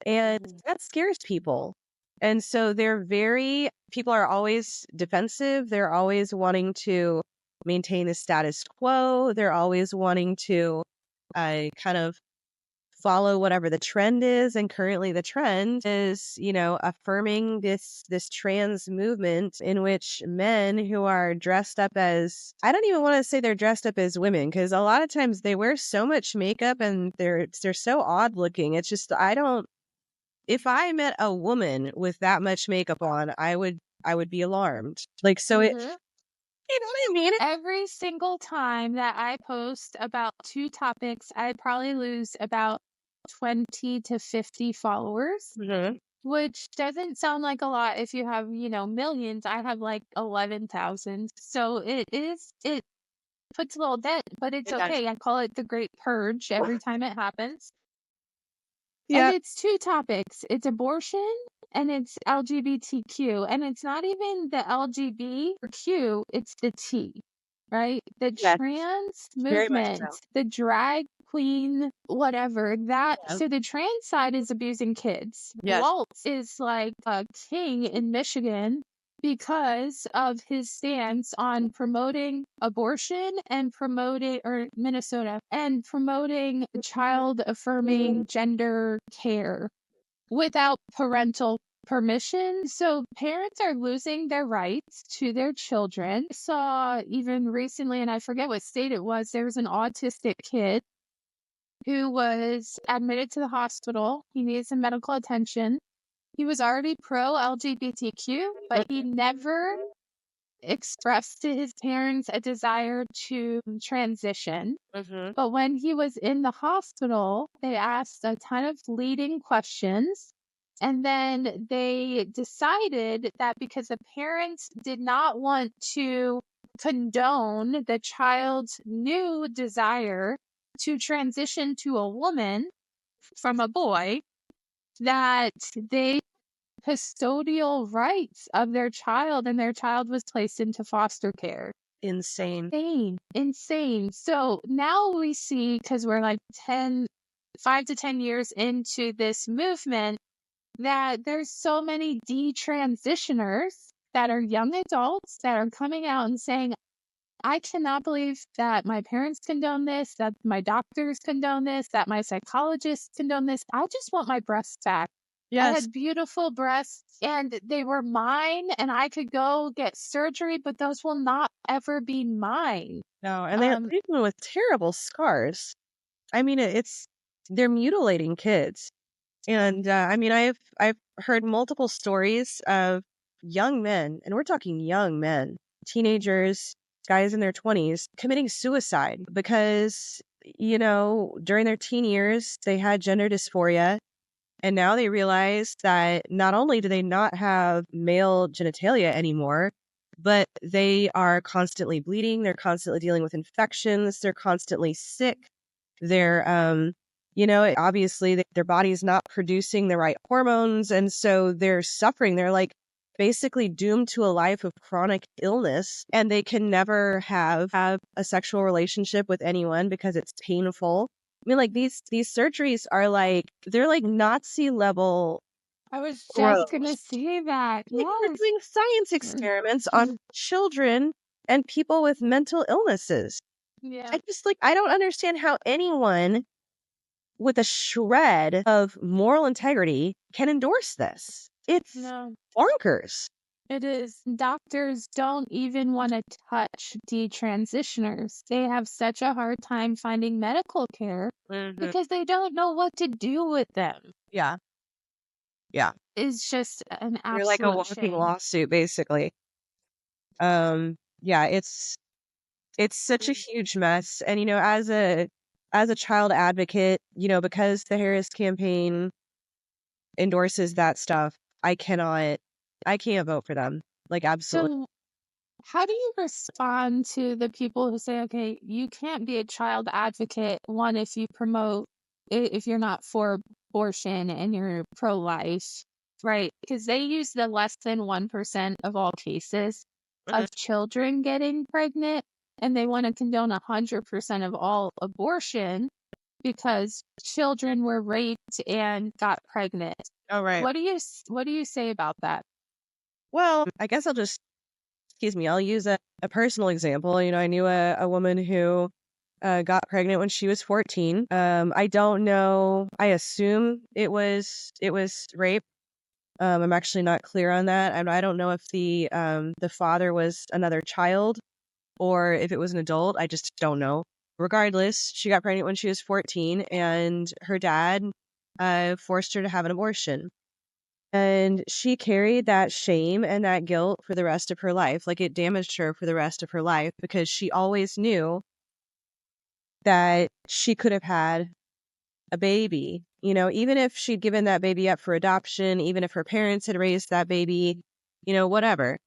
And that scares people. And so people are always defensive. They're always wanting to maintain the status quo. They're always wanting to kind of follow whatever the trend is. And currently the trend is, affirming this trans movement in which men who are dressed up as, I don't even want to say they're dressed up as women, because a lot of times they wear so much makeup and they're so odd looking. It's just, if I met a woman with that much makeup on, I would be alarmed. Like, so you know what I mean? Every single time that I post about two topics, I probably lose about 20 to 50 followers, which doesn't sound like a lot if you have, millions. I have like 11,000. So it puts a little dent, but it's okay. I call it the Great Purge every time it happens. And it's two topics. It's abortion and it's LGBTQ. And it's not even the LGBTQ, it's the T, right? The trans movement, the drag queen, whatever. So the trans side is abusing kids. Waltz is like a king in Michigan because of his stance on promoting abortion and Minnesota, and promoting child affirming gender care without parental permission. So parents are losing their rights to their children. I saw even recently, and I forget what state it was, there was an autistic kid who was admitted to the hospital. He needed some medical attention. He was already pro LGBTQ, but he never expressed to his parents a desire to transition. But when he was in the hospital, they asked a ton of leading questions. And then they decided that because the parents did not want to condone the child's new desire to transition to a woman from a boy, that they custodial rights of their child, and their child was placed into foster care. Insane. So now we see, because we're like 5 to 10 years into this movement, that there's so many detransitioners that are young adults that are coming out and saying, I cannot believe that my parents condone this, that my doctors condone this, that my psychologists condone this. I just want my breasts back. I had beautiful breasts and they were mine, and I could go get surgery, but those will not ever be mine. No, and they're even with terrible scars. I mean, they're mutilating kids. And I've heard multiple stories of young men, and we're talking young men, teenagers, guys in their 20s, committing suicide because, during their teen years, they had gender dysphoria. And now they realize that not only do they not have male genitalia anymore, but they are constantly bleeding. They're constantly dealing with infections. They're constantly sick. They're, obviously their body is not producing the right hormones. And so they're suffering. They're like basically doomed to a life of chronic illness, and they can never have a sexual relationship with anyone because it's painful. I mean, like these surgeries are they're like Nazi level. I was just going to say that. They're doing science experiments on children and people with mental illnesses. Yeah. I don't understand how anyone with a shred of moral integrity can endorse this? It's bonkers. It is. Doctors don't even want to touch detransitioners. They have such a hard time finding medical care because they don't know what to do with them. Yeah. Yeah. It's just an absolute You're like a walking lawsuit, basically. Yeah, it's such a huge mess. And, as a child advocate, because the Harris campaign endorses that stuff, I can't vote for them. Like, absolutely. So, how do you respond to the people who say, okay, you can't be a child advocate, one, if you're not for abortion and you're pro-life, right? Because they use the less than 1% of all cases of children getting pregnant, and they want to condone 100% of all abortion because children were raped and got pregnant. Oh, right. What do you say about that? Well, I guess I'll use a personal example. I knew a woman who got pregnant when she was 14. I don't know. I assume it was rape. I'm actually not clear on that. I don't know if the father was another child or if it was an adult. I just don't know. Regardless, she got pregnant when she was 14, and her dad forced her to have an abortion. And she carried that shame and that guilt for the rest of her life. Like, it damaged her for the rest of her life because she always knew that she could have had a baby, even if she'd given that baby up for adoption, even if her parents had raised that baby, whatever.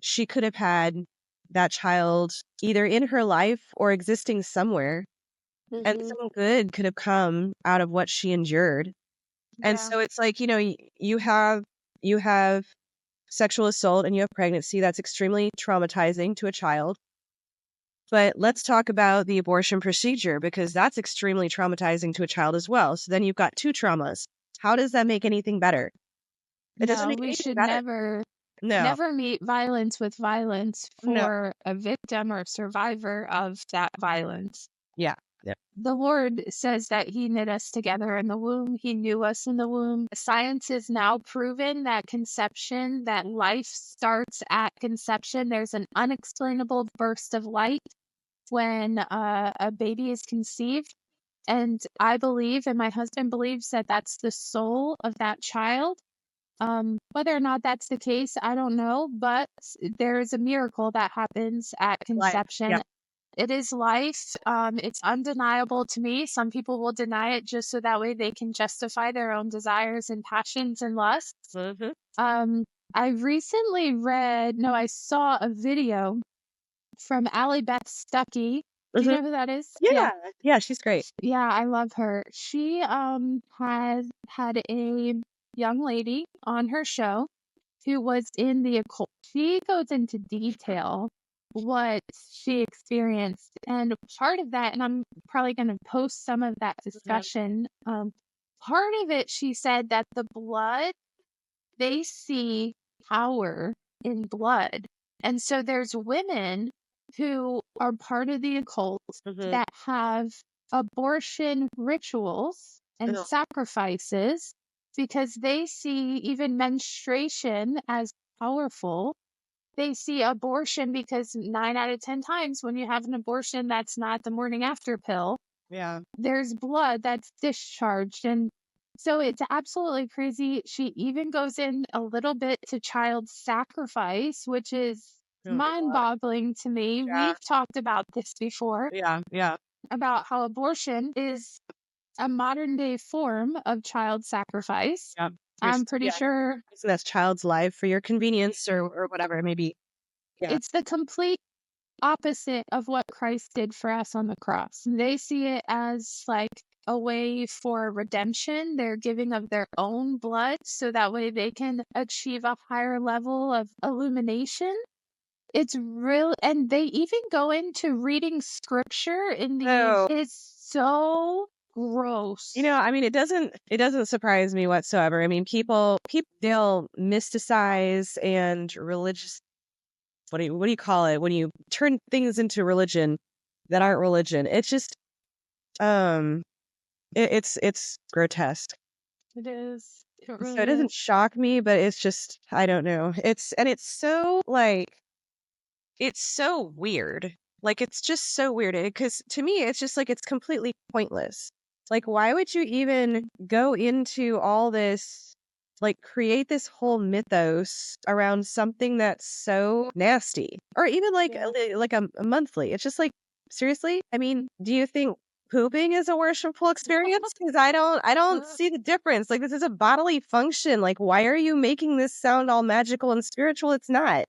She could have had that child either in her life or existing somewhere, and something good could have come out of what she endured. And so it's like, you have sexual assault and you have pregnancy. That's extremely traumatizing to a child. But let's talk about the abortion procedure, because that's extremely traumatizing to a child as well. So then you've got two traumas. How does that make anything better? It doesn't make We anything should better. never meet violence with violence No. for a victim or survivor of that violence. Yeah. Yeah. The Lord says that He knit us together in the womb. He knew us in the womb. Science has now proven that that life starts at conception. There's an unexplainable burst of light when a baby is conceived. And I believe, and my husband believes, that that's the soul of that child. Whether or not that's the case, I don't know, but there is a miracle that happens at conception. Yeah. It is life. It's undeniable to me. Some people will deny it just so that way they can justify their own desires and passions and lusts. I recently I saw a video from Allie Beth Stuckey. Do you know who that is? Yeah, she's great. Yeah, I love her. She has had a young lady on her show who was in the occult. She goes into detail what she experienced, and part of that, and I'm probably going to post some of that discussion. Part of it, she said that the blood, they see power in blood, and so there's women who are part of the occult that have abortion rituals and sacrifices because they see even menstruation as powerful. They see abortion because 9 out of 10 times when you have an abortion, that's not the morning after pill. Yeah. There's blood that's discharged. And so it's absolutely crazy. She even goes in a little bit to child sacrifice, which is mind-boggling to me. Yeah. We've talked about this before. Yeah. About how abortion is a modern day form of child sacrifice. Yeah. I'm pretty sure that's child's life for your convenience or whatever it may be. Yeah. it's the complete opposite of what Christ did for us on the cross. They see it as like a way for redemption. They're giving of their own blood so that way they can achieve a higher level of illumination. It's real, and they even go into reading scripture in these. It's so gross. It doesn't surprise me whatsoever. People they'll mysticize and religious. What do you call it when you turn things into religion that aren't religion? It's just It's grotesque. It is. It So really it doesn't is. shock me, but it's just, I don't know. It's so like, it's so weird. Like, it's just so weird because to me, it's just like, it's completely pointless. Like, why would you even go into all this, like, create this whole mythos around something that's so nasty? Or even like, Yeah. like a monthly. It's just like, seriously? I mean, do you think pooping is a worshipful experience? Because I don't see the difference. Like, this is a bodily function. Like, why are you making this sound all magical and spiritual? It's not.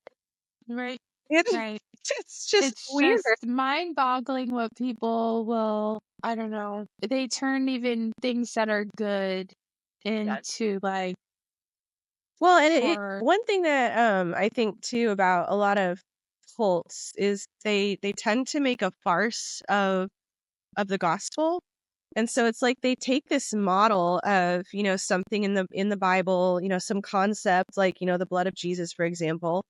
Right. It's Right. it's just It's weird. just mind-boggling what people will, I don't know, they turn even things that are good Yeah. into like Well, and horror. one thing that I think too about a lot of cults is they tend to make a farce of the gospel. And so it's like they take this model of, something in the Bible, some concept like, the blood of Jesus, for example,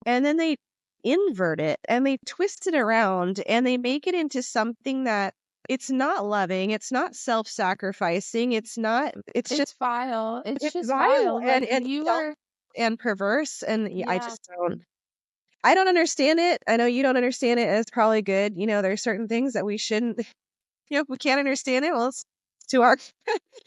and then they invert it and they twist it around and they make it into something that it's not loving, it's not self-sacrificing, it's just It's vile. It's it's just vile vile. and Like you self are, and perverse. And I yeah. just I don't understand it. I know you don't understand it, and it's probably good. There are certain things that we shouldn't, if we can't understand it, well, it's to our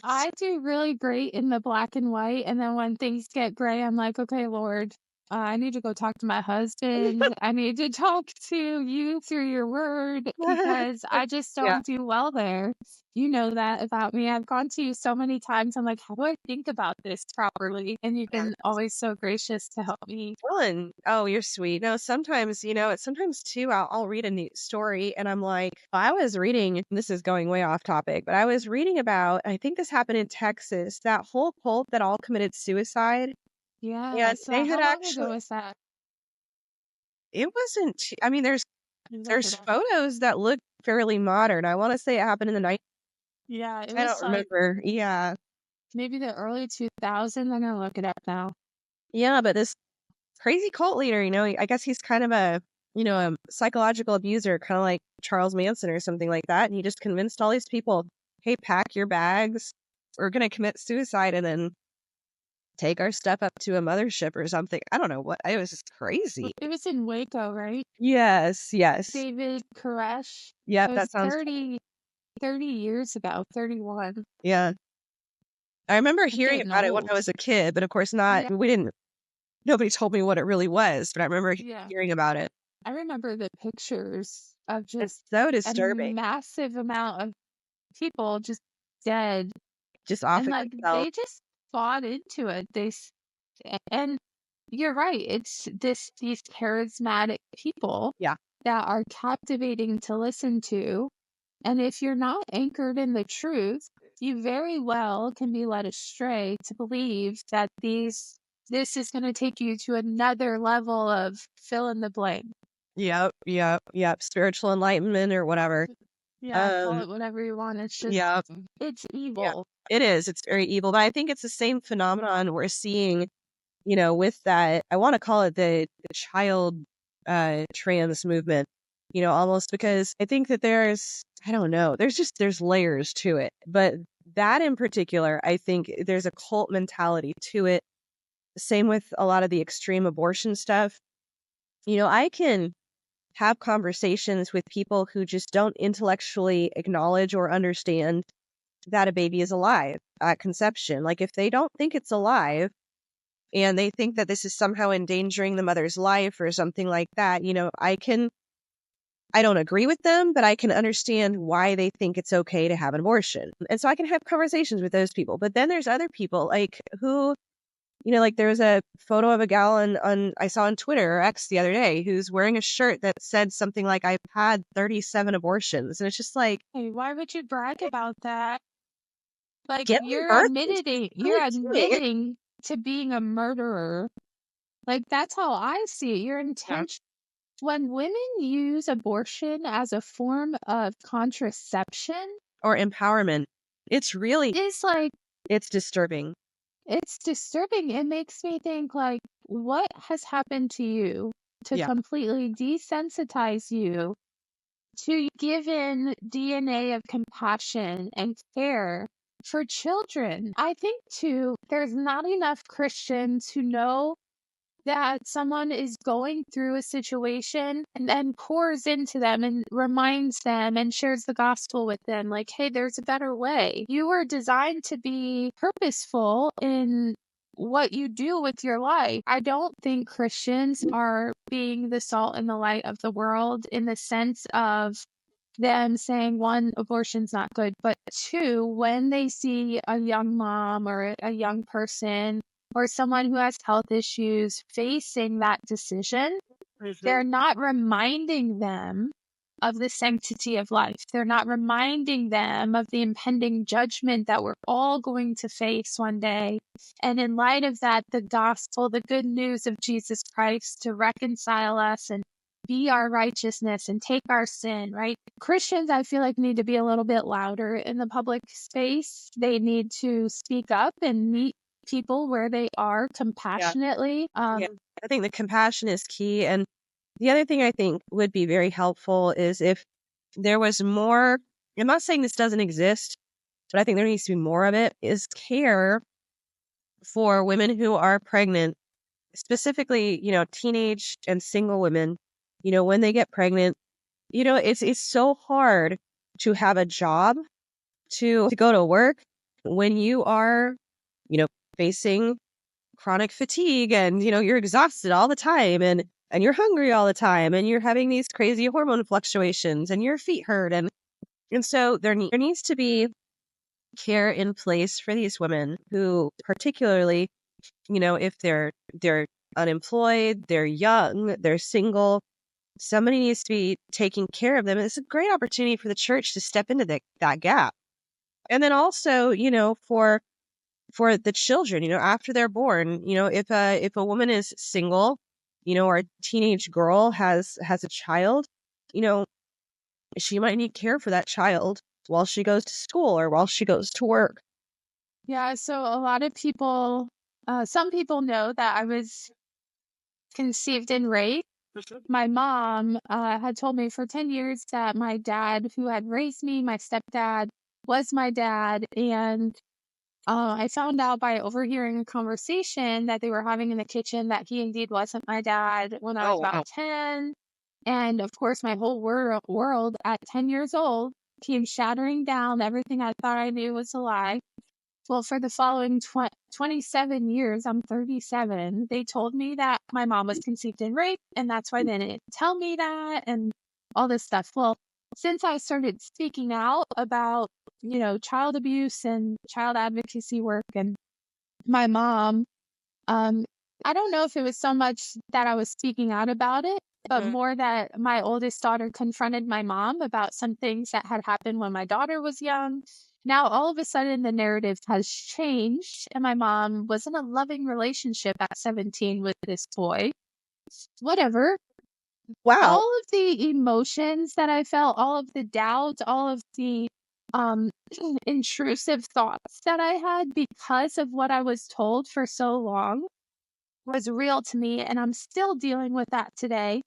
I do really great in the black and white, and then when things get gray, I'm like, okay, Lord, I need to go talk to my husband. I need to talk to you through your word because I just yeah. don't do well there. You know that about me. I've gone to you so many times. I'm like, how do I think about this properly? And you've been always so gracious to help me. Well, and oh, you're sweet. No, sometimes, sometimes too, I'll read a new story and I'm like, I was reading, this is going way off topic, but I was reading about, I think this happened in Texas, that whole cult that all committed suicide. Yeah. And So they had how long ago actually, was that? it wasn't, I mean, Look there's it up. photos that look fairly modern. I want to say it happened in the night. Yeah, it I don't was like remember. Yeah. maybe the early 2000s. I'm gonna look it up now. Yeah, but this crazy cult leader, I guess he's kind of a psychological abuser, kind of like Charles Manson or something like that. And he just convinced all these people, hey, pack your bags. We're going to commit suicide and then take our stuff up to a mothership or something. I don't know what. It was just crazy. It was in Waco, right? Yes, yes. David Koresh. Yep, It was that sounds, 30 years ago, 31. yeah. I remember I'm hearing getting about it when old. I was a kid, but of course Yeah, nobody told me what it really was, but I remember yeah. hearing about it. I remember the pictures of It's just so a disturbing. massive amount of people just dead. Just And offing like themselves. they just bought into it. And you're right. It's these charismatic people Yeah. that are captivating to listen to. And if you're not anchored in the truth, you very well can be led astray to believe that this is going to take you to another level of fill in the blank. Yep, yep, yep. Spiritual enlightenment or whatever. Yeah, call Um, it whatever you want. It's just, yeah, it's yeah. evil. It is. It's very evil. But I think it's the same phenomenon we're seeing, with that. I want to call it the child trans movement, almost because I think that I don't know, there's layers to it. But that in particular, I think there's a cult mentality to it. Same with a lot of the extreme abortion stuff. I can have conversations with people who just don't intellectually acknowledge or understand that a baby is alive at conception. Like, if they don't think it's alive and they think that this is somehow endangering the mother's life or something like that, I don't agree with them, but I can understand why they think it's okay to have an abortion. And so I can have conversations with those people. But then there's other people like who, like there was a photo of a gal I saw on Twitter or X the other day who's wearing a shirt that said something like, I've had 37 abortions. And it's just like, Hey, why would you brag about that? Like giving birth is you're really killing. admitting to being a murderer. Like that's how I see it. Your Yeah. intention when women use abortion as a form of contraception Or empowerment. It's really, is like it's disturbing. it's disturbing. It makes me think like what has happened to you to Yeah. completely desensitize you to give in DNA of compassion and care for children. I think, too, there's not enough Christians who know that someone is going through a situation and then pours into them and reminds them and shares the gospel with them. Like, hey, there's a better way. You were designed to be purposeful in what you do with your life. I don't think Christians are being the salt and the light of the world in the sense of them saying, one, abortion's not good, but two, when they see a young mom or a young person or someone who has health issues facing that decision, they're not reminding them of the sanctity of life. They're not reminding them of the impending judgment that we're all going to face one day. And in light of that, the gospel, the good news of Jesus Christ to reconcile us and be our righteousness and take our sin, right? Christians, I feel like, need to be a little bit louder in the public space. They need to speak up and meet people where they are compassionately. Yeah. I think the compassion is key. And the other thing I think would be very helpful is if there was more, I'm not saying this doesn't exist, but I think there needs to be more of it, is care for women who are pregnant, specifically, teenage and single women, when they get pregnant. It's so hard to have a job, to go to work when you are, facing chronic fatigue and, you're exhausted all the time and you're hungry all the time and you're having these crazy hormone fluctuations and your feet hurt. And so there needs to be care in place for these women who, particularly, if they're unemployed, they're young, they're single, somebody needs to be taking care of them. And it's a great opportunity for the church to step into that gap. And then also, for the children, after they're born, if a woman is single, or a teenage girl has a child, she might need care for that child while she goes to school or while she goes to work. Yeah, so a lot of people, some people know that I was conceived in rape. My mom had told me for 10 years that my dad, who had raised me, my stepdad, was my dad. And I found out by overhearing a conversation that they were having in the kitchen that he indeed wasn't my dad when I was about 10. And of course, my whole world at 10 years old came shattering down. Everything I thought I knew was a lie. Well, for the following 27 years, I'm 37, they told me that my mom was conceived in rape, and that's why they didn't tell me that, and all this stuff. Well, since I started speaking out about, child abuse and child advocacy work and my mom, I don't know if it was so much that I was speaking out about it, but more that my oldest daughter confronted my mom about some things that had happened when my daughter was young. Now, all of a sudden, the narrative has changed, and my mom was in a loving relationship at 17 with this boy. Whatever. Wow. All of the emotions that I felt, all of the doubts, all of the intrusive thoughts that I had because of what I was told for so long was real to me, and I'm still dealing with that today.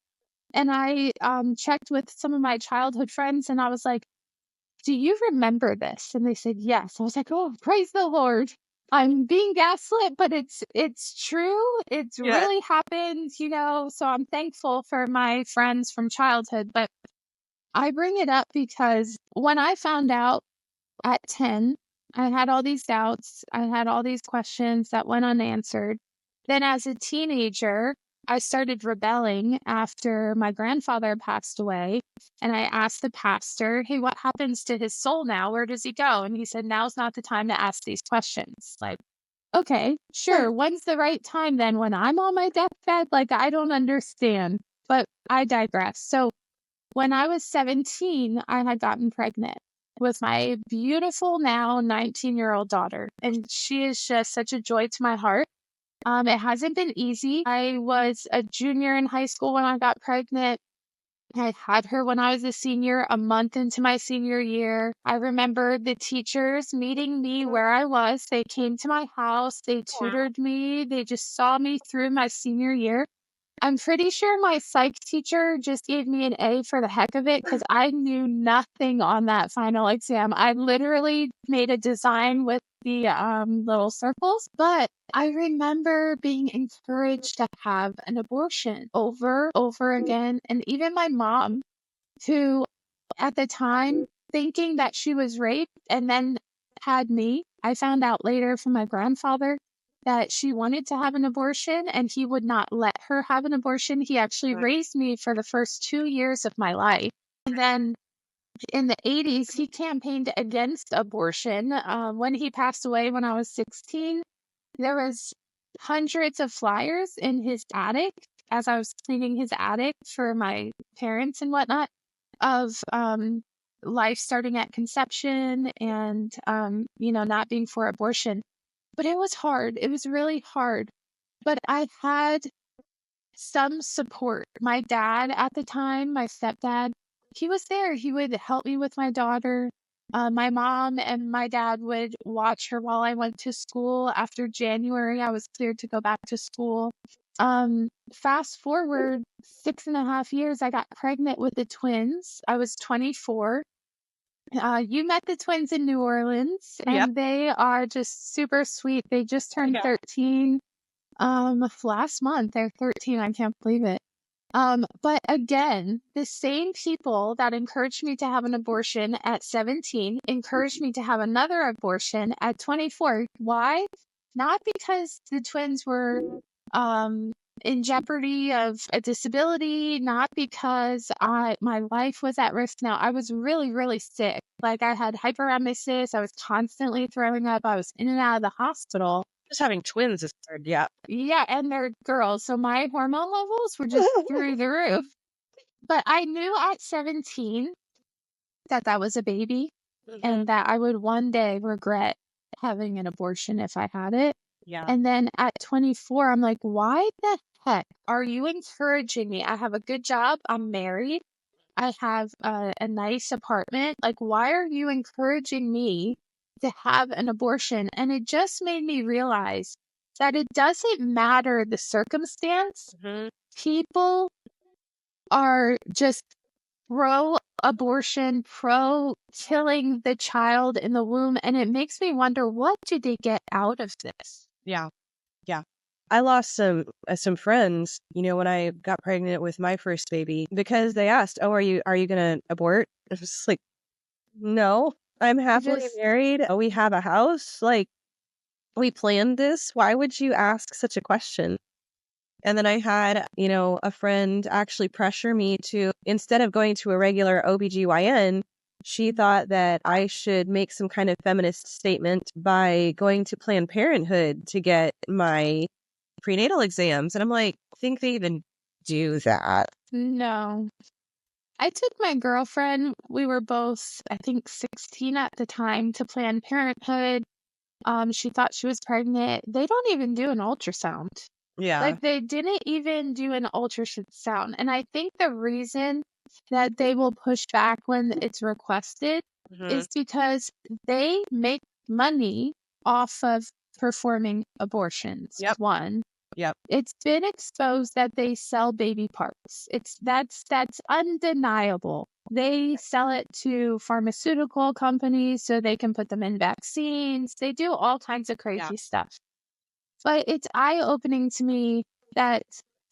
And I checked with some of my childhood friends, and I was like, do you remember this? And they said, yes. I was like, oh, praise the Lord. I'm being gaslit, but it's true. It's really happened, so I'm thankful for my friends from childhood. But I bring it up because when I found out at 10, I had all these doubts. I had all these questions that went unanswered. Then as a teenager, I started rebelling after my grandfather passed away. And I asked the pastor, hey, what happens to his soul now? Where does he go? And he said, now's not the time to ask these questions. Like, okay, sure. When's the right time then? When I'm on my deathbed? Like, I don't understand. But I digress. So when I was 17, I had gotten pregnant with my beautiful now 19-year-old daughter. And she is just such a joy to my heart. It hasn't been easy. I was a junior in high school when I got pregnant. I had her when I was a senior, a month into my senior year. I remember the teachers meeting me where I was. They came to my house. They tutored me. They just saw me through my senior year. I'm pretty sure my psych teacher just gave me an A for the heck of it because I knew nothing on that final exam. I literally made a design with the little circles, but I remember being encouraged to have an abortion over again. And even my mom, who at the time thinking that she was raped and then had me, I found out later from my grandfather that she wanted to have an abortion and he would not let her have an abortion. He actually raised me for the first 2 years of my life. And then in the 80s, he campaigned against abortion. When he passed away when I was 16, there was hundreds of flyers in his attic as I was cleaning his attic for my parents and whatnot of life starting at conception and, not being for abortion. But it was hard. It was really hard. But I had some support. My dad at the time, my stepdad, he was there. He would help me with my daughter. My mom and my dad would watch her while I went to school. After January, I was cleared to go back to school. Fast forward 6.5 years, I got pregnant with the twins. I was 24. You met the twins in New Orleans, and they are just super sweet. They just turned 13 last month. They're 13. I can't believe it. But again, the same people that encouraged me to have an abortion at 17 encouraged me to have another abortion at 24. Why? Not because the twins were in jeopardy of a disability, not because my life was at risk. Now, I was really, really sick. Like I had hyperemesis. I was constantly throwing up. I was in and out of the hospital. Just having twins is hard, yeah. Yeah, and they're girls, so my hormone levels were just through the roof. But I knew at 17 that that was a baby and that I would one day regret having an abortion if I had it. Yeah. And then at 24, I'm like, why the heck are you encouraging me? I have a good job. I'm married. I have a nice apartment. Like, why are you encouraging me to have an abortion? And it just made me realize that it doesn't matter the circumstance. People are just pro abortion, pro killing the child in the womb. And it makes me wonder, what do they get out of this? Yeah. Yeah. I lost some friends, when I got pregnant with my first baby because they asked, "Oh, are you going to abort?" I was just like, "No, I'm happily married. We have a house. Like, we planned this. Why would you ask such a question?" And then I had, a friend actually pressure me to, instead of going to a regular OBGYN, she thought that I should make some kind of feminist statement by going to Planned Parenthood to get my prenatal exams. And I'm like, think they even do that? No. I took my girlfriend, we were both, I think, 16 at the time, to Planned Parenthood. She thought she was pregnant. They don't even do an ultrasound. Yeah. Like, they didn't even do an ultrasound. And I think the reason that they will push back when it's requested is because they make money off of performing abortions. One. Yep. It's been exposed that they sell baby parts. That's undeniable. They sell it to pharmaceutical companies so they can put them in vaccines. They do all kinds of crazy stuff. But it's eye-opening to me that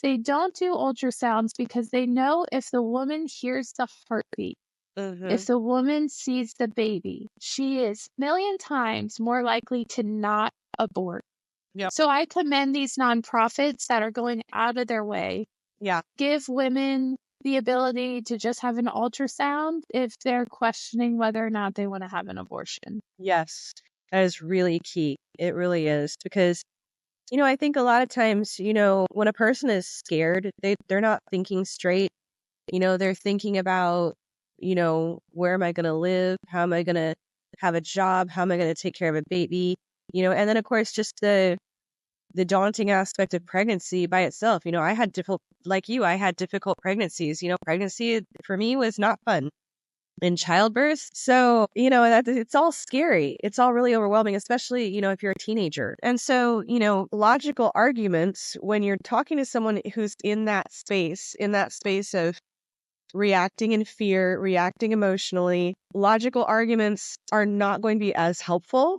they don't do ultrasounds because they know if the woman hears the heartbeat, if the woman sees the baby, she is a million times more likely to not abort. Yep. So I commend these nonprofits that are going out of their way. Yeah. Give women the ability to just have an ultrasound if they're questioning whether or not they want to have an abortion. Yes. That is really key. It really is. Because, I think a lot of times, when a person is scared, they're not thinking straight. They're thinking about, where am I going to live? How am I going to have a job? How am I going to take care of a baby? And then, of course, just the daunting aspect of pregnancy by itself. I had difficult pregnancies. Pregnancy for me was not fun. in childbirth. So, that it's all scary. It's all really overwhelming, especially, if you're a teenager. And so, logical arguments when you're talking to someone who's in that space of reacting in fear, reacting emotionally, logical arguments are not going to be as helpful.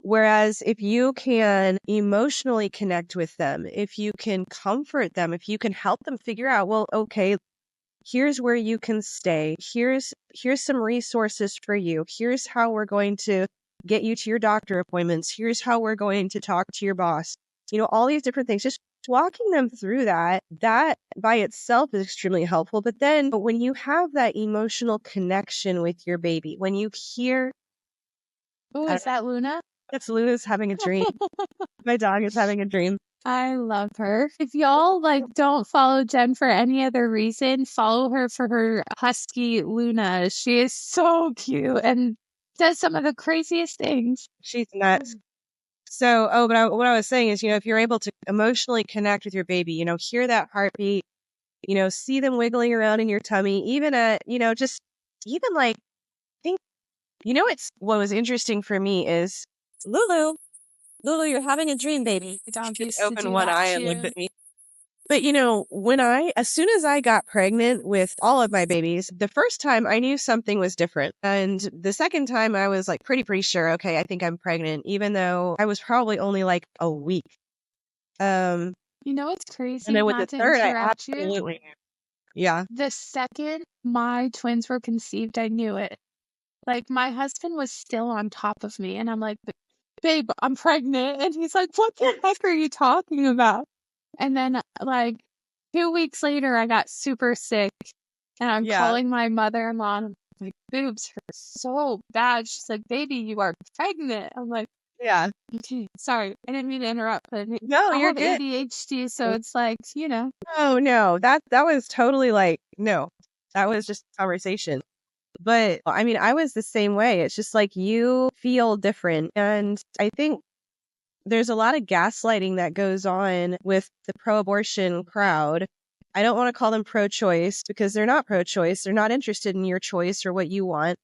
Whereas if you can emotionally connect with them, if you can comfort them, if you can help them figure out, well, okay, here's where you can stay. Here's some resources for you. Here's how we're going to get you to your doctor appointments. Here's how we're going to talk to your boss. All these different things. Just walking them through that by itself is extremely helpful. But then when you have that emotional connection with your baby, when you hear, Oh, is that Luna? that's Luna's having a dream. My dog is having a dream. I love her. If y'all don't follow Jenn for any other reason, follow her for her husky Luna. She is so cute and does some of the craziest things. She's nuts. So, what I was saying is, if you're able to emotionally connect with your baby, hear that heartbeat, see them wiggling around in your tummy, even at, even like, think, it's what was interesting for me is Lulu, you're having a dream, baby. The dog used Opened to do one that eye too. and looked at me. But as soon as I got pregnant with all of my babies, the first time I knew something was different. And the second time I was like pretty sure, okay, I think I'm pregnant, even though I was probably only like a week. It's crazy. And then with the not to third, I interrupt you. absolutely knew. Yeah. The second my twins were conceived, I knew it. Like, my husband was still on top of me, and I'm like, babe, I'm pregnant. And he's like, what the heck are you talking about? And then, 2 weeks later, I got super sick, and I'm calling my mother-in-law, and I'm like, boobs hurt so bad. She's like, baby, you are pregnant. I'm like, yeah. Okay, sorry, I didn't mean to interrupt, but No, I you're have good. ADHD, so it's like, Oh, no, that was totally no, that was just a conversation. But I mean, I was the same way. It's just like you feel different. And I think there's a lot of gaslighting that goes on with the pro-abortion crowd. I don't want to call them pro-choice because they're not pro-choice. They're not interested in your choice or what you want.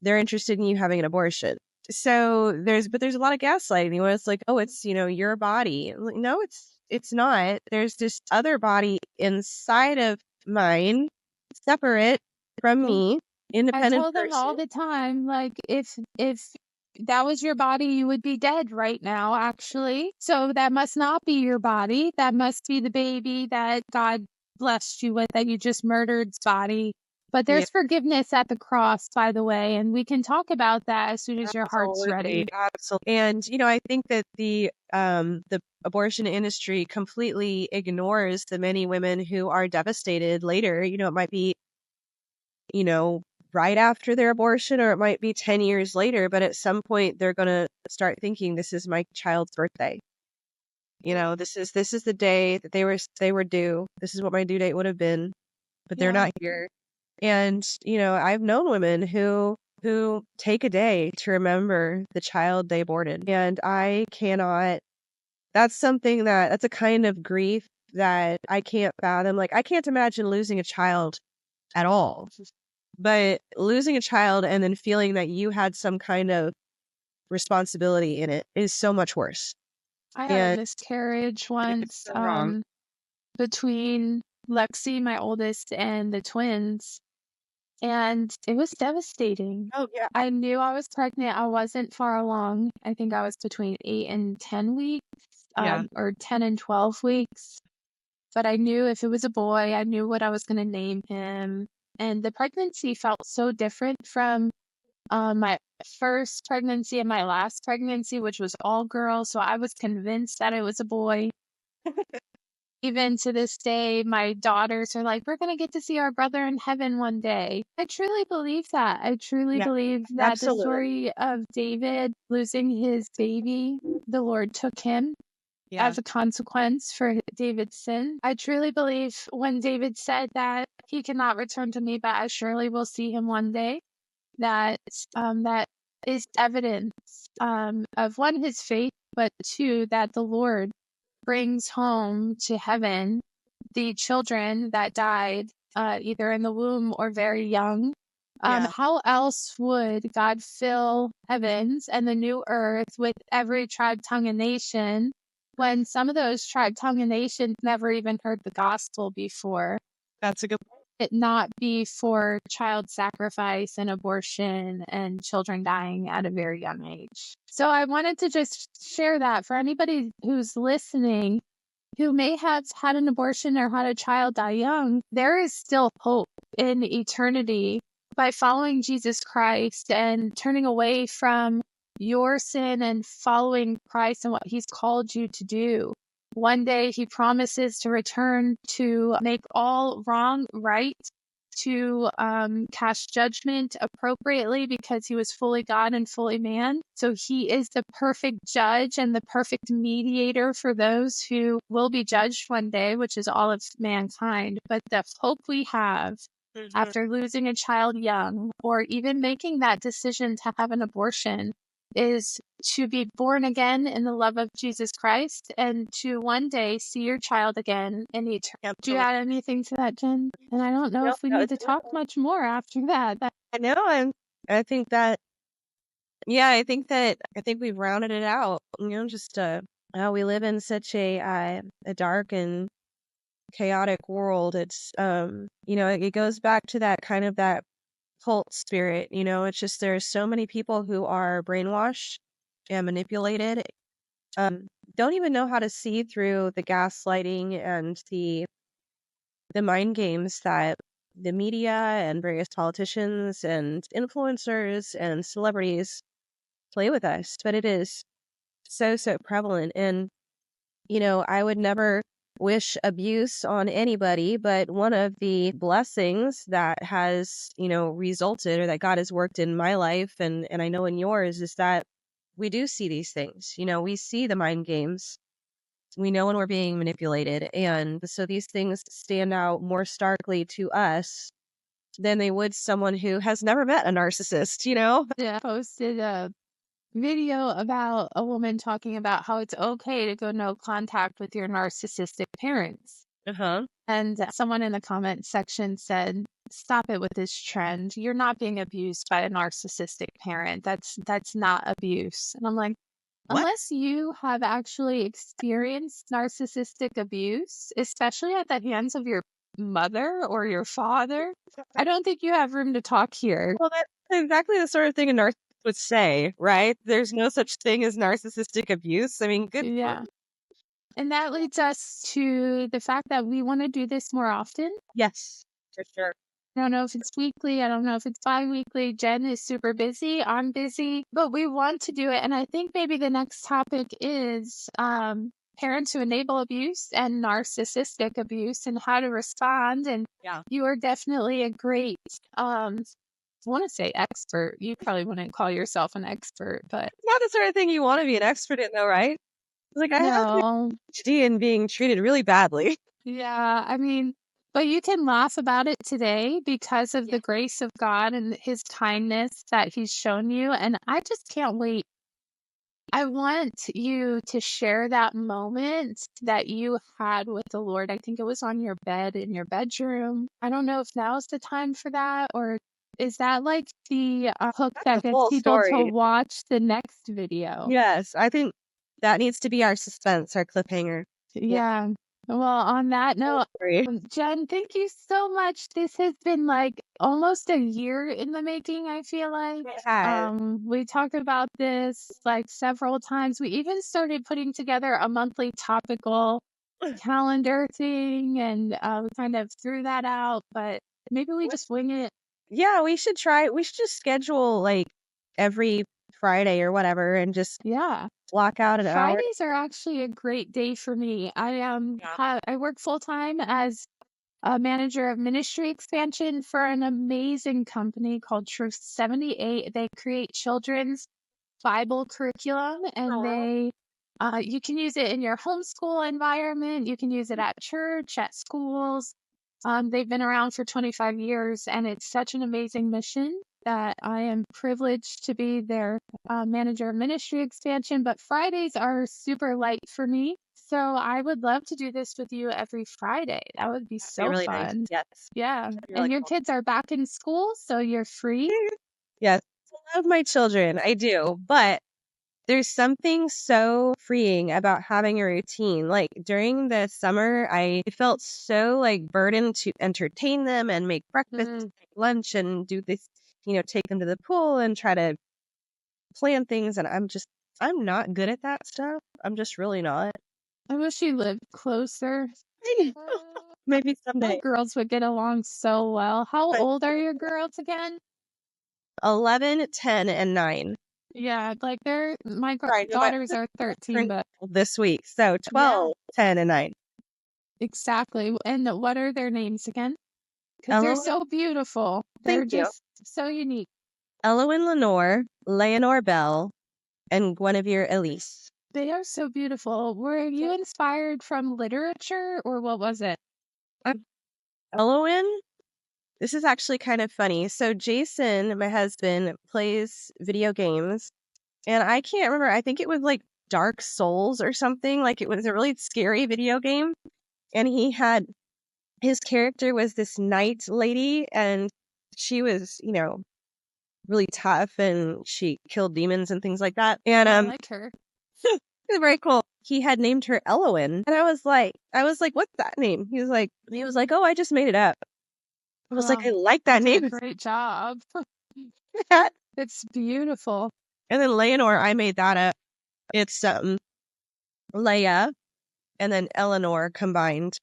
They're interested in you having an abortion. So there's a lot of gaslighting where it's like, oh, it's, your body. Like, no, it's not. There's this other body inside of mine, separate from me, independent I told them all the time, if that was your body, you would be dead right now, actually. So that must not be your body. That must be the baby that God blessed you with, that you just murdered's body. But there's forgiveness at the cross, by the way, and we can talk about that as soon as your heart's ready. Absolutely. And, I think that the abortion industry completely ignores the many women who are devastated later. It might be, right after their abortion, or it might be 10 years later, but at some point they're going to start thinking, this is my child's birthday. This is the day that they were due. This is what my due date would have been, but they're not here. And, I've known women who take a day to remember the child they aborted. And that's a kind of grief that I can't fathom. Like, I can't imagine losing a child at all. But losing a child and then feeling that you had some kind of responsibility in it is so much worse. I had a miscarriage once between Lexi, my oldest, and the twins. And it was devastating. Oh, yeah. I knew I was pregnant. I wasn't far along. I think I was between 8 and 10 weeks, or 10 and 12 weeks. But I knew if it was a boy, I knew what I was going to name him. And the pregnancy felt so different from my first pregnancy and my last pregnancy, which was all girls. So I was convinced that it was a boy. Even to this day, my daughters are like, we're going to get to see our brother in heaven one day. I truly believe that. I truly believe that the story of David losing his baby, the Lord took him as a consequence for David's sin. I truly believe when David said that he cannot return to me, but I surely will see him one day, that that is evidence of one, his faith, but two, that the Lord brings home to heaven the children that died either in the womb or very young, How else would God fill heavens and the new earth with every tribe, tongue, and nation when some of those tribe, tongue, and nations never even heard the gospel before? That's a good point. It not be for child sacrifice and abortion and children dying at a very young age. So I wanted to just share that for anybody who's listening who may have had an abortion or had a child die young. There is still hope in eternity by following Jesus Christ and turning away from your sin and following Christ and what he's called you to do. One day he promises to return to make all wrong right, to cast judgment appropriately because he was fully God and fully man. So he is the perfect judge and the perfect mediator for those who will be judged one day, which is all of mankind. But the hope we have after losing a child young or even making that decision to have an abortion is to be born again in the love of Jesus Christ and to one day see your child again in eternity. Do you add anything to that, Jen? And I don't know if we need to talk much more after that. I know. I think that, I think we've rounded it out. Just we live in such a dark and chaotic world. It's it goes back to that kind of that cult spirit. It's just there's so many people who are brainwashed and manipulated, don't even know how to see through the gaslighting and the mind games that the media and various politicians and influencers and celebrities play with us. But it is so prevalent. And I would never wish abuse on anybody, but one of the blessings that has resulted, or that God has worked in my life and I know in yours, is that we do see these things. We see the mind games. We know when we're being manipulated. And so these things stand out more starkly to us than they would someone who has never met a narcissist, Yeah, I posted a video about a woman talking about how it's okay to go no contact with your narcissistic parents. And someone in the comment section said, stop it with this trend. You're not being abused by a narcissistic parent. That's not abuse. And I'm like, what? Unless you have actually experienced narcissistic abuse, especially at the hands of your mother or your father, I don't think you have room to talk here. Well, that's exactly the sort of thing a narcissist would say, right? There's no such thing as narcissistic abuse. I mean, good. Yeah. And that leads us to the fact that we want to do this more often. Yes, for sure. I don't know if it's weekly. I don't know if it's bi-weekly. Jen is super busy. I'm busy. But we want to do it. And I think maybe the next topic is parents who enable abuse and narcissistic abuse and how to respond. And you are definitely a great, I want to say expert. You probably wouldn't call yourself an expert, but... Not the sort of thing you want to be an expert in, though, right? Like, I have a PhD in being treated really badly. Yeah, I mean... But you can laugh about it today because of the grace of God and his kindness that he's shown you. And I just can't wait. I want you to share that moment that you had with the Lord. I think it was on your bed in your bedroom. I don't know if now's the time for that, or is that like the hook that gets people to watch the next video? Yes, I think that needs to be our suspense, our cliffhanger. Yeah. Well, on that note, Jen, thank you so much. This has been like almost a year in the making, I feel like. We talked about this like several times. We even started putting together a monthly topical calendar thing, and we kind of threw that out, but maybe we just wing it. Yeah, we should try. We should just schedule like every Friday or whatever and just block out an hour. Fridays are actually a great day for me. I work full time as a manager of ministry expansion for an amazing company called Truth 78. They create children's Bible curriculum, and you can use it in your homeschool environment. You can use it at church, at schools. They've been around for 25 years, and it's such an amazing mission that I am privileged to be their manager of ministry expansion. But Fridays are super light for me. So I would love to do this with you every Friday. That would be That'd be so really nice. fun. Yes. Yeah. That'd be And really your cool. kids are back in school, so you're free? Yes. I love my children. I do. But there's something so freeing about having a routine. Like during the summer, I felt so like burdened to entertain them and make breakfast, take lunch, and do this, take them to the pool and try to plan things. And I'm not good at that stuff. I'm just really not. I wish you lived closer. Maybe Our someday. girls would get along so well. How But old are your girls again? 11, 10, and 9. Yeah, like my Sorry, no, daughters are 13, turned but 12 this week. So yeah, 12, 10, and 9. exactly. And what are their names again? Because they're Elowen, so beautiful. They're thank you. just so unique. Elowen Lenore, Leonore Bell, and Guinevere Elise. They are so beautiful. Were you inspired from literature or what was it? Elowen, this is actually kind of funny. So Jason, my husband, plays video games, and I can't remember. I think it was like Dark Souls or something. Like it was a really scary video game, and his character was this knight lady, and she was, really tough, and she killed demons and things like that. And I like her. it's very cool. He had named her Elowen, and I was like, what's that name? He was like, oh, I just made it up. I was like, I like that You did name. a great job. And It's beautiful. then Leonore, I made that up. It's Leia and then Eleanor combined.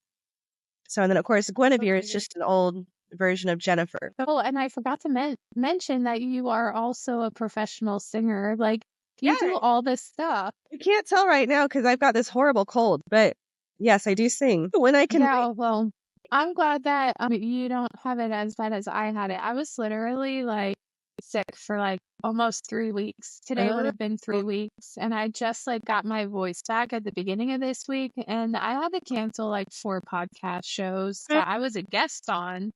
So, and then of course Guinevere is just an old version of Jennifer. Oh, and I forgot to mention that you are also a professional singer. Like, you do all this stuff. You can't tell right now because I've got this horrible cold, but yes, I do sing when I can. Yeah, well, I'm glad that you don't have it as bad as I had it. I was literally like sick for like almost 3 weeks. Today would have been 3 weeks, and I just like got my voice back at the beginning of this week, and I had to cancel like 4 podcast shows that I was a guest on.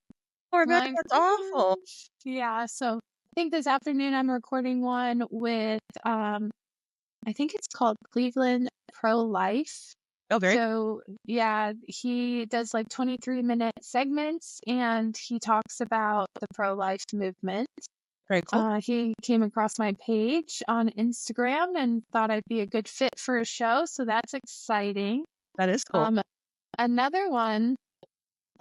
Poor Becca, Like, that's awful. yeah, so I think this afternoon I'm recording one with I think it's called Cleveland Pro Life. Oh, very So, yeah, he does like 23-minute segments and he talks about the pro-life movement. very cool. He came across my page on Instagram and thought I'd be a good fit for a show, so that's exciting. That is cool. Another one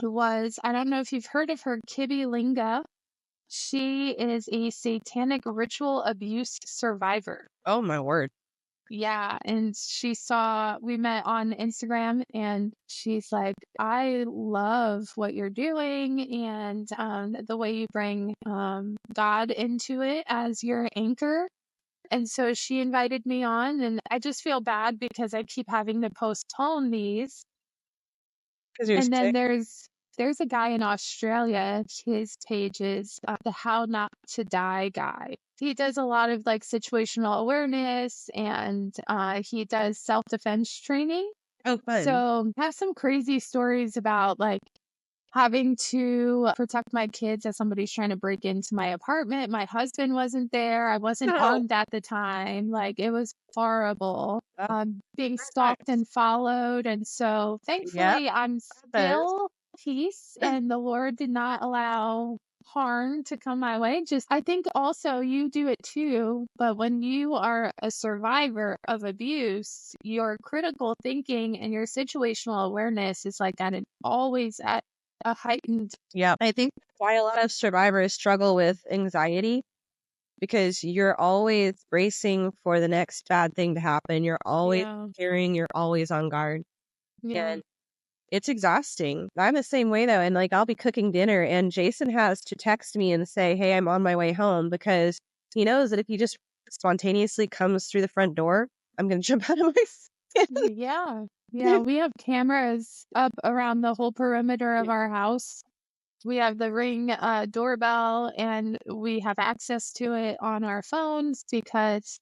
was, I don't know if you've heard of her, Kibby Linga. She is a satanic ritual abuse survivor. Oh my word. Yeah, and we met on Instagram, and she's like, I love what you're doing and the way you bring God into it as your anchor. And so she invited me on, and I just feel bad because I keep having to postpone these. Because you're And then sick. there's a guy in Australia. His page is the How Not to Die guy. He does a lot of like situational awareness, and he does self-defense training. Oh, fun. So I have some crazy stories about like having to protect my kids as somebody's trying to break into my apartment. My husband wasn't there. I wasn't armed at the time. Like it was horrible. Being stalked and followed. And so thankfully I'm still peace and the Lord did not allow harm to come my way. Just I think also you do it too, but when you are a survivor of abuse, your critical thinking and your situational awareness is like always at a heightened. Yeah, I think that's why a lot of survivors struggle with anxiety, because you're always bracing for the next bad thing to happen. You're always fearing, you're always on guard. Yeah. And it's exhausting. I'm the same way though. And like I'll be cooking dinner and Jason has to text me and say, hey, I'm on my way home, because he knows that if he just spontaneously comes through the front door, I'm going to jump out of my skin. Yeah. Yeah. We have cameras up around the whole perimeter of our house. We have the Ring doorbell and we have access to it on our phones because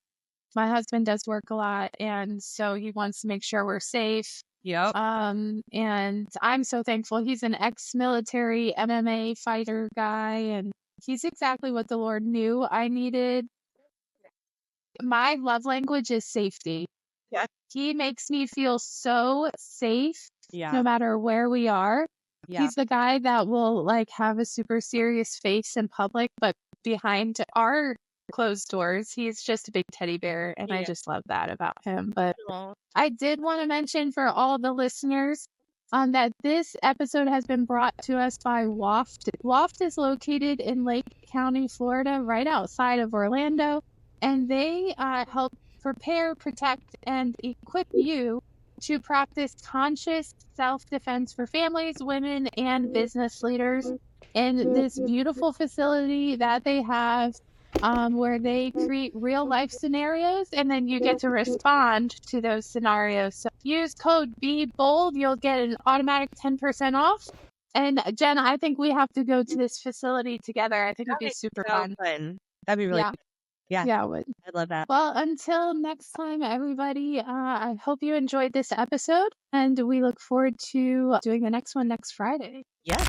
my husband does work a lot. And so he wants to make sure we're safe. Yep. And I'm so thankful. He's an ex-military MMA fighter guy, and he's exactly what the Lord knew I needed. My love language is safety. Yeah. He makes me feel so safe Yeah. no matter where we are. Yeah. He's the guy that will like have a super serious face in public, but behind our closed doors, he's just a big teddy bear. And I just love that about him. But I did want to mention for all the listeners that this episode has been brought to us by WAFT. WAFT is located in Lake County, Florida, right outside of Orlando, and they help prepare, protect, and equip you to practice conscious self-defense for families, women, and business leaders in this beautiful facility that they have, where they create real life scenarios and then you get to respond to those scenarios. So use code BEBOLD, you'll get an automatic 10% off. And Jen, I think we have to go to this facility together. I think it'd be super fun. That'd be really fun. Yeah. Yeah, it would. I love that. Well, until next time, everybody, I hope you enjoyed this episode and we look forward to doing the next one next Friday. Yes.